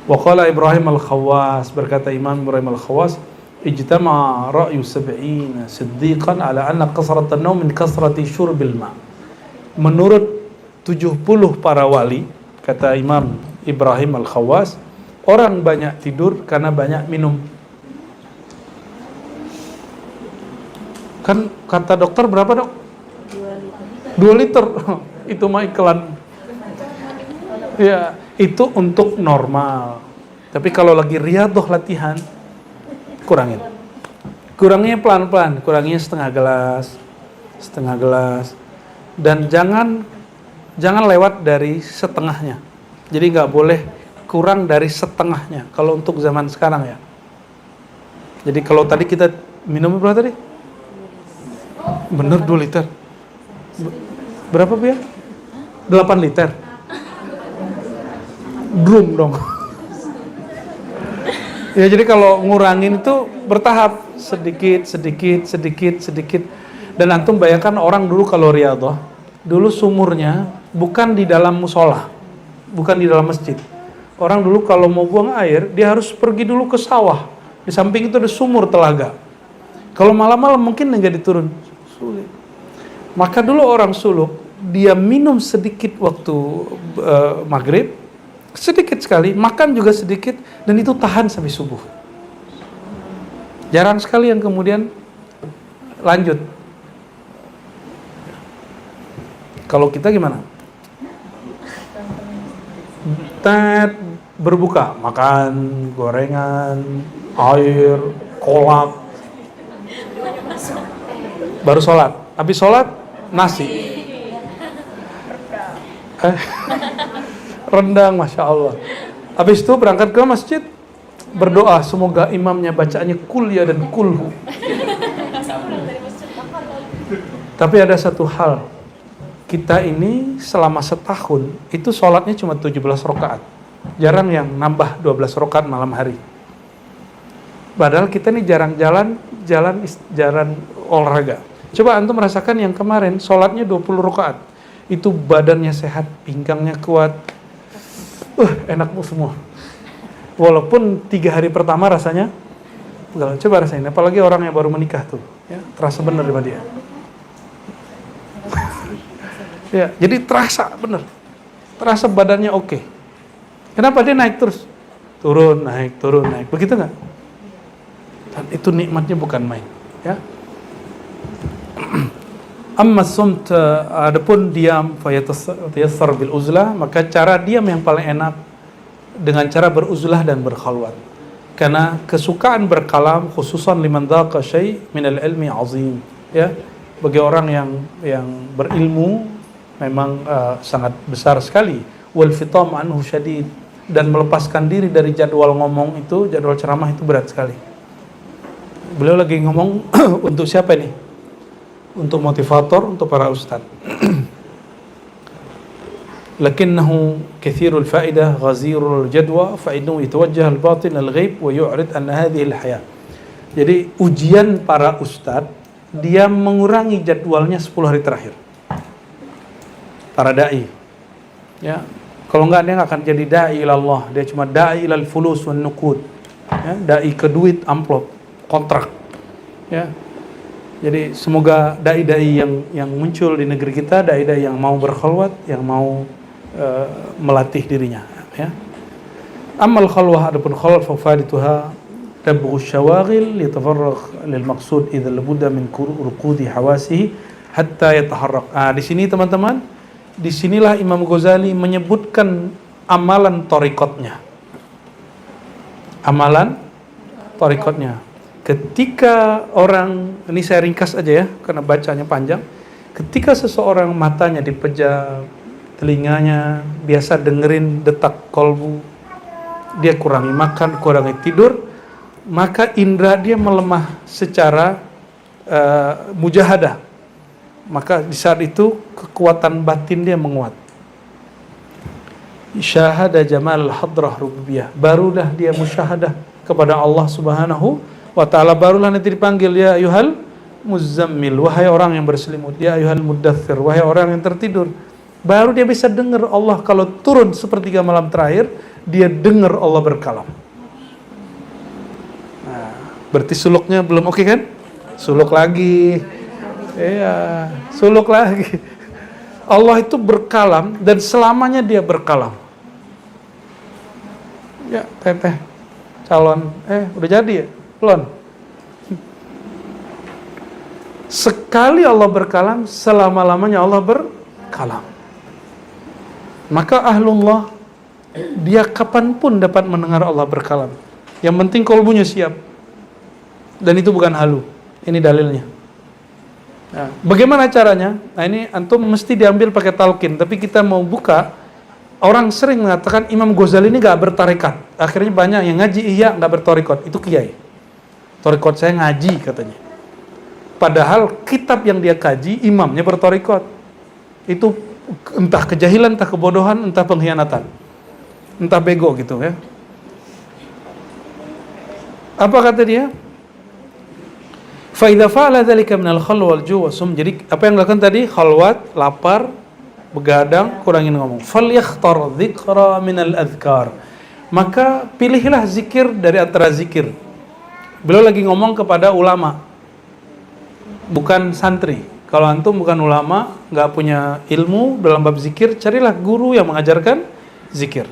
Wa qala Ibrahim al-Khawwas, berkata Imam Ibrahim al-Khawwas, ijtama ra'yu 70 siddiqan ala anna kasrat an-nawm min kasrati syurbil ma. Menurut 70 para wali, kata Imam Ibrahim al-Khawwas, orang banyak tidur karena banyak minum. Kan kata dokter berapa, Dok? 2 liter. Itu mah iklan. Ya, itu untuk normal. Tapi kalau lagi riyadhah latihan, kurangin. Kurangnya pelan-pelan, kurangnya setengah gelas. Dan jangan lewat dari setengahnya. Jadi nggak boleh kurang dari setengahnya. Kalau untuk zaman sekarang ya. Jadi kalau tadi kita minum berapa tadi? Bener 2 liter. Berapa Bu ya? 8 liter. Drum dong. Ya jadi kalau ngurangin itu bertahap, sedikit. Dan antum bayangkan orang dulu kalau riyadhah, dulu sumurnya bukan di dalam musola, bukan di dalam masjid. Orang dulu kalau mau buang air, dia harus pergi dulu ke sawah. Di samping itu ada sumur telaga. Kalau malam-malam mungkin nggak diturun, sulit. Maka dulu orang suluk, dia minum sedikit waktu maghrib, sedikit sekali, makan juga sedikit, dan itu tahan sampai subuh. Jarang sekali yang kemudian lanjut. Kalau kita gimana? Berbuka, makan gorengan, air, kolak, baru sholat. Habis sholat, nasi. Rendang, Masya Allah. Habis itu berangkat ke masjid, berdoa semoga imamnya bacaannya kul ya dan kulhu. Tapi ada satu hal, kita ini selama setahun itu sholatnya cuma 17 rakaat. Jarang yang nambah 12 rakaat malam hari. Padahal kita ini jarang jalan olahraga. Coba antum merasakan yang kemarin sholatnya 20 rakaat. Itu badannya sehat, pinggangnya kuat. Enakmu semua. Walaupun 3 hari pertama rasanya enggak, coba rasain. Apalagi orang yang baru menikah tuh, ya, terasa bener sama dia. Ya, jadi terasa bener. Terasa badannya oke. Kenapa dia naik terus? Turun, naik. Begitu enggak? Dan itu nikmatnya bukan main, ya. Amma sumt, adapun diam fayatasar bil uzlah, maka cara diam yang paling enak dengan cara beruzlah dan berkhalwat. Karena kesukaan berkalam khususan liman dhaqa syai' min al-ilmi azim, ya. Bagi orang yang berilmu memang sangat besar sekali. Wal fitam anhu syadid, dan melepaskan diri dari jadwal ngomong itu, jadwal ceramah itu berat sekali. Beliau lagi ngomong untuk siapa nih? Untuk motivator, untuk para ustaz. Lakinnahu kathirul fa'idah, ghazirul jadwa, fa'innahu yatawajjah al-batin al-ghaib wa yu'rid anna hadhihi al-hayah. Jadi ujian para ustaz, dia mengurangi jadwalnya 10 hari terakhir. Para da'i, ya. Kalau enggak dia enggak akan jadi da'i ilallah, dia cuma da'i ilal fulus wan nuqud. Ya, da'i ke duit, amplop, kontrak. Ya. Jadi semoga dai-dai yang muncul di negeri kita, dai-dai yang mau berkhalwat, yang mau melatih dirinya, ya. Amal khalwah, adapun khalwat fawaidatuha tabghu syawaghil yatafarragh lil maqsud idza labudda min ruqudi hawasihi hatta yataharrak. Di sini teman-teman, disinilah Imam Ghazali menyebutkan amalan thariqatnya. Amalan thariqatnya. Ketika orang, ini saya ringkas aja ya, karena bacanya panjang. Ketika seseorang matanya dipejam, telinganya biasa dengerin detak kolbu, dia kurangi makan, kurangi tidur, maka indera dia melemah secara mujahadah. Maka di saat itu kekuatan batin dia menguat. Syahada jamal hadrah rububiyah, barulah dia musyahadah kepada Allah Subhanahu wa ta'ala, barulah nanti dipanggil ya ayyuhal muzammil, wahai orang yang berselimut, ya ayyuhal muddaththir, wahai orang yang tertidur. Baru dia bisa dengar Allah kalau turun sepertiga malam terakhir, dia dengar Allah berkalam. Nah, berarti suluknya belum oke kan? Suluk lagi. Iya, suluk lagi. Allah itu berkalam dan selamanya dia berkalam. Ya, teteh calon udah jadi ya? Belum. Sekali Allah berkalam, selama-lamanya Allah berkalam. Maka ahlullah, dia kapanpun dapat mendengar Allah berkalam. Yang penting kolbunya siap. Dan itu bukan halu. Ini dalilnya. Nah, bagaimana caranya? Nah, ini antum mesti diambil pakai talqin. Tapi kita mau buka, orang sering mengatakan Imam Ghazali ini gak bertarekat. Akhirnya banyak yang ngaji iya gak bertarekat. Itu kiai. Tarekat saya ngaji katanya. Padahal kitab yang dia kaji, imamnya bertarekat. Itu entah kejahilan, entah kebodohan, entah pengkhianatan, entah bego gitu ya. Apa kata dia? Fa idza fa'ala dzalika minal khalwa wal ju' wa sum. Jadi apa yang dilakukan tadi? Khalwat, lapar, begadang, kurangin ngomong. Falyakhtar dzikra minal adhkar. Maka pilihlah zikir dari antara zikir. Beliau lagi ngomong kepada ulama, bukan santri. Kalau antum bukan ulama, nggak punya ilmu dalam bab zikir, carilah guru yang mengajarkan zikir.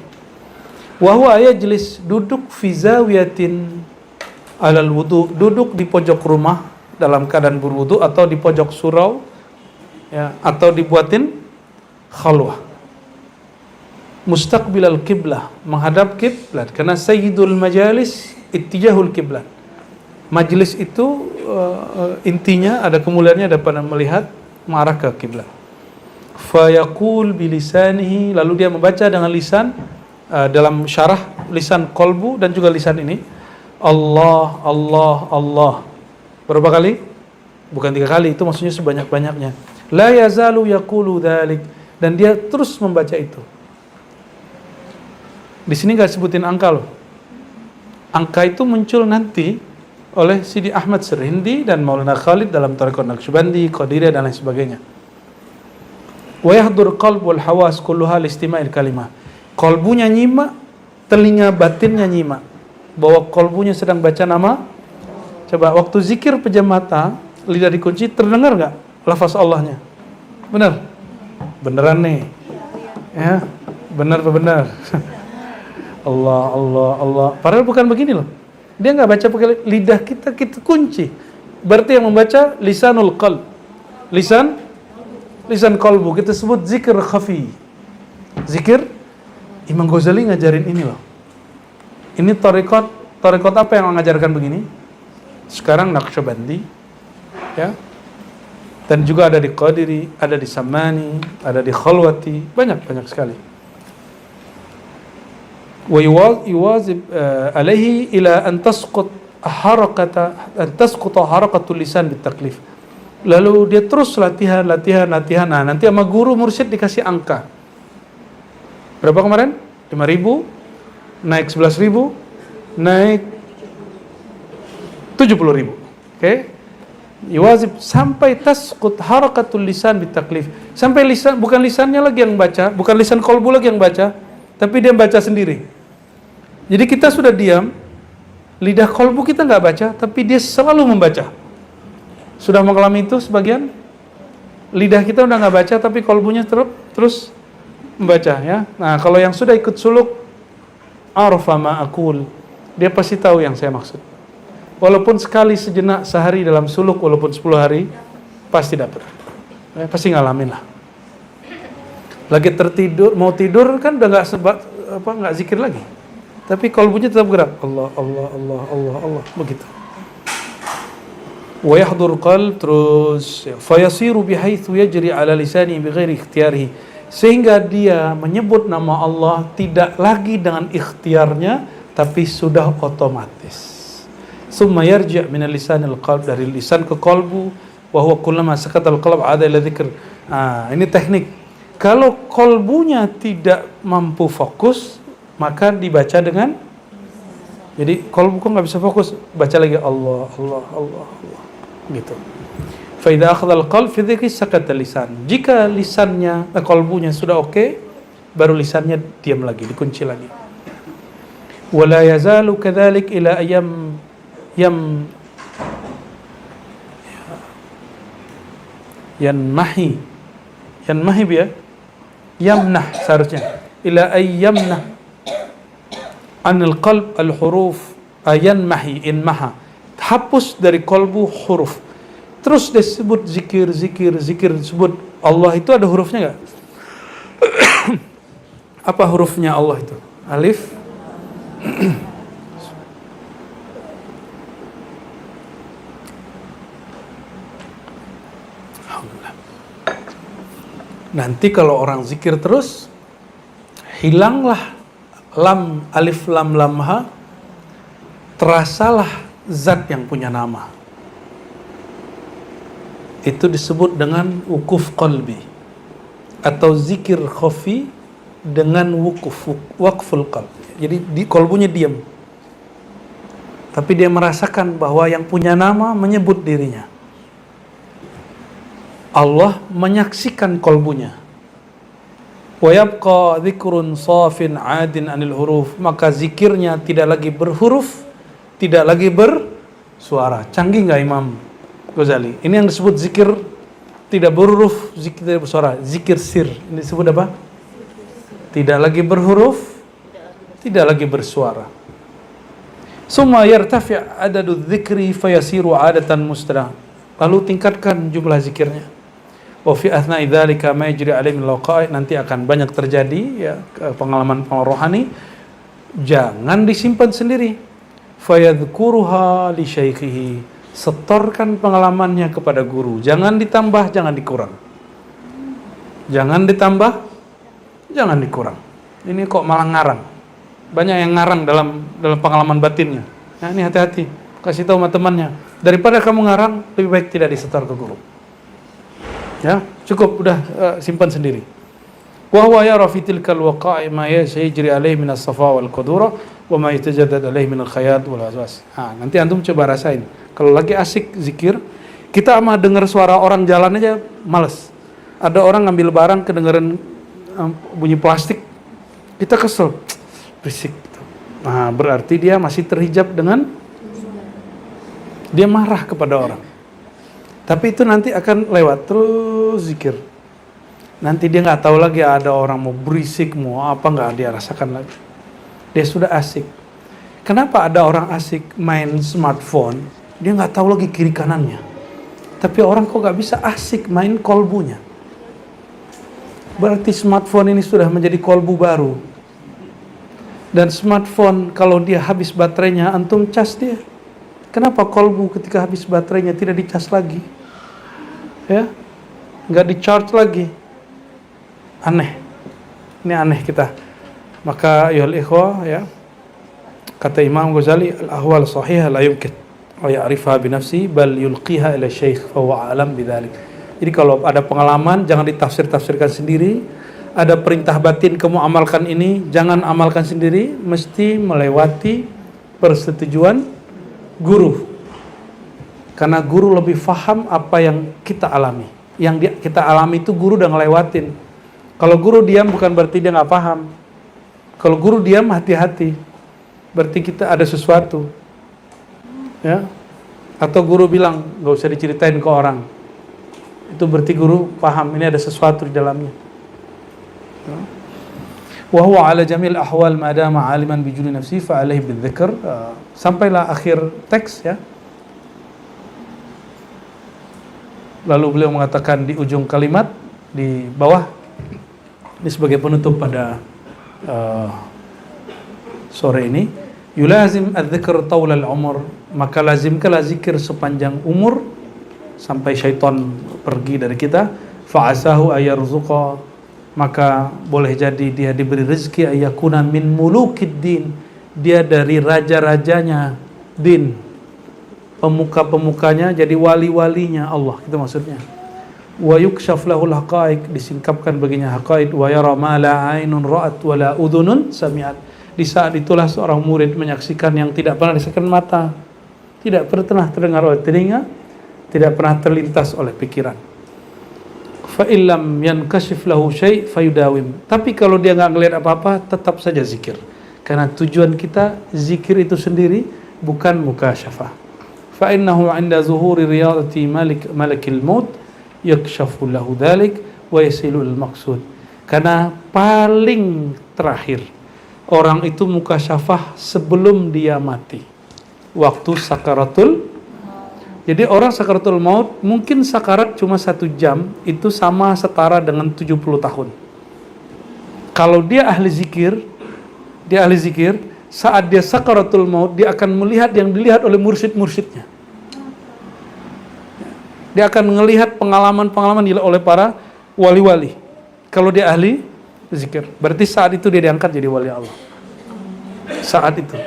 Wa huwa yajlis, duduk fi zawiyatin alal wudu, duduk di pojok rumah dalam keadaan berwudu, atau di pojok surau ya, atau dibuatin khalwah. Mustaqbilal qiblah, menghadap kiblat, karena sayyidul majalis ittijahul kiblat. Majlis itu intinya ada kemuliaannya dapat melihat mengarah ke kiblat. Fa yaqul bilisanihi, lalu dia membaca dengan lisan, dalam syarah lisan kolbu dan juga lisan ini, Allah, Allah, Allah. Berapa kali? Bukan 3 kali, itu maksudnya sebanyak-banyaknya. La yazalu yaqulu dzalik, dan dia terus membaca itu. Di sini enggak sebutin angka loh. Angka itu muncul nanti oleh Sidi Ahmad Sirhindi dan Maulana Khalid dalam Thariqat Naqsyabandi, Qadiriyah dan lain sebagainya. Wa yahdur qalb wal hawas kulluha listima'il kalimah. Kolbunya nyimak, telinga batinnya nyimak bahwa kolbunya sedang baca nama. Coba waktu zikir pejam mata, lidah dikunci, terdengar enggak lafaz Allahnya? Benar? Beneran nih. Ya, benar. Allah, Allah, Allah. Padahal bukan begini loh. Dia nggak baca pakai lidah kita kunci. Berarti yang membaca lisanul qalb. Lisan qalbu. Kita sebut zikir khafi. Zikir Imam Ghazali ngajarin ini loh. Ini tarekat apa yang mengajarkan begini? Sekarang Naqsyabandi ya. Dan juga ada di Qadiri, ada di Samani, ada di Khalwati, banyak sekali. Wa yuwazib alaihi ila an tasqut harakatul lisan bitaklif. Lalu dia terus latihan. Nah, nanti sama guru mursyid dikasih angka. Berapa kemarin? 5.000, naik 11.000, naik 70.000. Oke? Yuwazib sampai tasqut harakatul lisan bitaklif. Sampai lisan, bukan lisannya lagi yang baca, bukan lisan kolbu lagi yang baca, tapi dia baca sendiri. Jadi kita sudah diam, lidah kolbu kita nggak baca, tapi dia selalu membaca. Sudah mengalami itu sebagian? Lidah kita udah nggak baca, tapi kolbunya terus membaca ya. Nah, kalau yang sudah ikut suluk, arfa ma aqul, dia pasti tahu yang saya maksud. Walaupun sekali sejenak sehari dalam suluk, walaupun 10 hari, pasti dapat. Ya, pasti ngalamin lah. Lagi tertidur, mau tidur kan udah nggak zikir lagi, tapi kolbunya tetap gerak. Allah, Allah, Allah, Allah, Allah, begitu. Wa yahdur qalb, terus fa yasiru bihaitsu yajri ala lisani bighairi ikhtiyarihi, sehingga dia menyebut nama Allah tidak lagi dengan ikhtiarnya, tapi sudah otomatis. Summa yarji' min lisanil qalb, dari lisan ke qalbu, wa huwa kullama sakatal qalb ada ila dzikr. Ini teknik. Kalau qalbunya tidak mampu fokus, maka dibaca dengan, jadi qalbu kok nggak bisa fokus, baca lagi Allah Allah Allah Allah gitu. Fa idza akhadha al-qalb fi dzikri sakata lisan. Jika lisannya, qalbunya sudah oke, baru lisannya diam lagi, dikunci lagi. Wala yazalu kadzalik ila ayyam yanmahi ya, yamnah seharusnya, ila ayyamnah anil qalb al huruf, yanmahi, inmaha, hapus dari kolbu huruf. Terus disebut zikir disebut Allah, itu ada hurufnya nggak? Apa hurufnya Allah itu? Alif. Nanti kalau orang zikir terus, hilanglah lam, alif lam lam ha, terasalah zat yang punya nama. Itu disebut dengan wukuf qalbi, atau zikir khafi dengan waqful qalb. Jadi di kolbunya diam, tapi dia merasakan bahwa yang punya nama menyebut dirinya. Allah menyaksikan kolbunya. Wa yabqa dzikrun safin 'adin 'anil huruf, maka zikirnya tidak lagi berhuruf, tidak lagi bersuara. Canggih enggak Imam Ghazali? Ini yang disebut zikir tidak berhuruf, zikir tidak bersuara, zikir sir. Ini disebut apa? Tidak lagi berhuruf, tidak lagi bersuara. Summa yartafi' adadu dzikri fayasiru 'adatan mustara. Lalu tingkatkan jumlah zikirnya. Wa fi athna'i dzalika ma yajri 'alaihi min laqa'i, nanti akan banyak terjadi ya pengalaman rohani. Jangan disimpan sendiri. Fayadhkuruha li syaikhihi, setorkan pengalamannya kepada guru. Jangan ditambah, jangan dikurang. Jangan ditambah, jangan dikurang. Ini kok malah ngarang. Banyak yang ngarang dalam pengalaman batinnya. Nah, ini hati-hati. Kasih tahu sama temannya. Daripada kamu ngarang, lebih baik tidak disetor ke guru. Ya, cukup udah simpan sendiri. Wa huwa yara fi tilkal waqa'i ma yajri alaihi min as-safa wal qudura wa ma yatajaddad alaihi min al-khayat wal aswas. Nanti antum coba rasain. Kalau lagi asik zikir, kita mah dengar suara orang jalan aja males. Ada orang ngambil barang kedengeran bunyi plastik, kita kesel. Berisik. Nah, berarti dia masih terhijab dengan, dia marah kepada orang. Tapi itu nanti akan lewat terus zikir. Nanti dia nggak tahu lagi ada orang mau berisik, mau apa, nggak dia rasakan lagi. Dia sudah asik. Kenapa ada orang asik main smartphone, dia nggak tahu lagi kiri kanannya. Tapi orang kok nggak bisa asik main kolbunya? Berarti smartphone ini sudah menjadi kolbu baru. Dan smartphone kalau dia habis baterainya, antum cas dia. Kenapa kolbu ketika habis baterainya tidak dicas lagi? Ya, nggak di-charge lagi. Aneh. Ini aneh kita. Maka ayyuhal ikhwah, ya, kata Imam Ghazali, al-ahwal sahihah la yumkin wa ya'rifha bi nafsi bal yulqiha ila syekh fa huwa alam bidzalik. Jadi kalau ada pengalaman jangan ditafsir-tafsirkan sendiri. Ada perintah batin kamu amalkan ini, jangan amalkan sendiri, mesti melewati persetujuan guru. Karena guru lebih faham apa yang kita alami. Yang kita alami itu guru udah ngelewatin. Kalau guru diam bukan berarti dia nggak paham. Kalau guru diam, hati-hati, berarti kita ada sesuatu, ya. Atau guru bilang nggak usah diceritain ke orang, itu berarti guru paham ini ada sesuatu di dalamnya. Wa huwa ala jamil ahwal ma dama aliman bi juli nafsi fa alaihi bidzikr. Sampailah akhir teks, ya. Lalu beliau mengatakan di ujung kalimat di bawah, ini sebagai penutup pada sore ini, yulazim adzikr taulal umur, maka lazimkanlah zikir sepanjang umur sampai syaitan pergi dari kita. Fa'asahu ayarzuqa maka boleh jadi dia diberi rezeki ayakuna min mulukid din, dia dari raja-rajanya din, pemuka-pemukanya jadi wali-walinya Allah, itu maksudnya. Wa yukshaf lahul haqaiq, disingkapkan baginya haqaiq, wa yara ma la ainun ra'at wa la udhunun sami'at. Di saat itulah seorang murid menyaksikan yang tidak pernah disaksikan mata, tidak pernah terdengar oleh telinga, tidak pernah terlintas oleh pikiran. Fa illam yankashif lahu syai' fayudawim. Tapi kalau dia enggak ngelihat apa-apa, tetap saja zikir. Karena tujuan kita zikir itu sendiri bukan mukasyafah. Fa innahu 'inda zuhuri riyadati malakil maut yakshafu lahu dzalik wa yasilul maqsud. Karena paling terakhir orang itu mukasyafah sebelum dia mati, waktu sakaratul. Jadi orang sakaratul maut mungkin sakarat cuma 1 jam, itu sama setara dengan 70 tahun. Kalau dia ahli zikir, saat dia sakaratul maut dia akan melihat yang dilihat oleh mursyid-mursyidnya. Dia akan melihat pengalaman-pengalaman oleh para wali-wali. Kalau dia ahli zikir, berarti saat itu dia diangkat jadi wali Allah. Saat itu.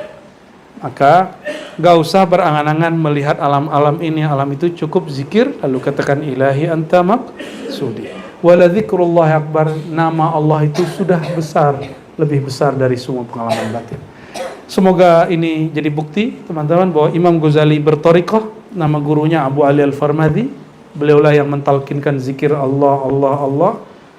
Maka gak usah berangan-angan melihat alam-alam ini, alam itu, cukup zikir, lalu katakan ilahi anta maqsudi. Wala dzikrullahi akbar, nama Allah itu sudah besar, lebih besar dari semua pengalaman batin. Semoga ini jadi bukti teman-teman bahwa Imam Ghazali berthariqah. Nama gurunya Abu Ali Al-Farmadhi. Beliaulah yang mentalkinkan zikir Allah, Allah, Allah.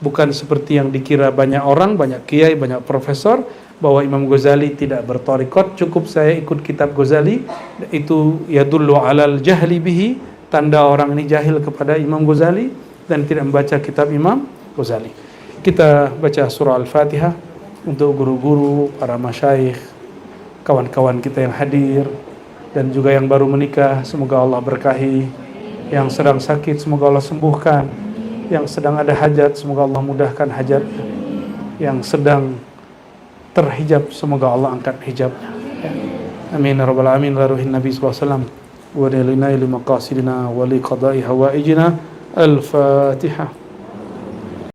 Bukan seperti yang dikira banyak orang, banyak kiai, banyak profesor, bahwa Imam Ghazali tidak berthariqat. Cukup saya ikut kitab Ghazali, itu yadullu alal jahli bihi, tanda orang ini jahil kepada Imam Ghazali dan tidak membaca kitab Imam Ghazali. Kita baca surah Al-Fatihah untuk guru-guru, para masyayikh, kawan-kawan kita yang hadir, dan juga yang baru menikah, semoga Allah berkahi. Yang sedang sakit, semoga Allah sembuhkan. Yang sedang ada hajat, semoga Allah mudahkan hajatnya. Yang sedang terhijab, semoga Allah angkat hijabnya. Amin ya rabbal alamin. La ruhin Nabi sallallahu alaihi wasallam wa lina ila maqasidina wa li qada'i hawaijina. Al-Fatihah.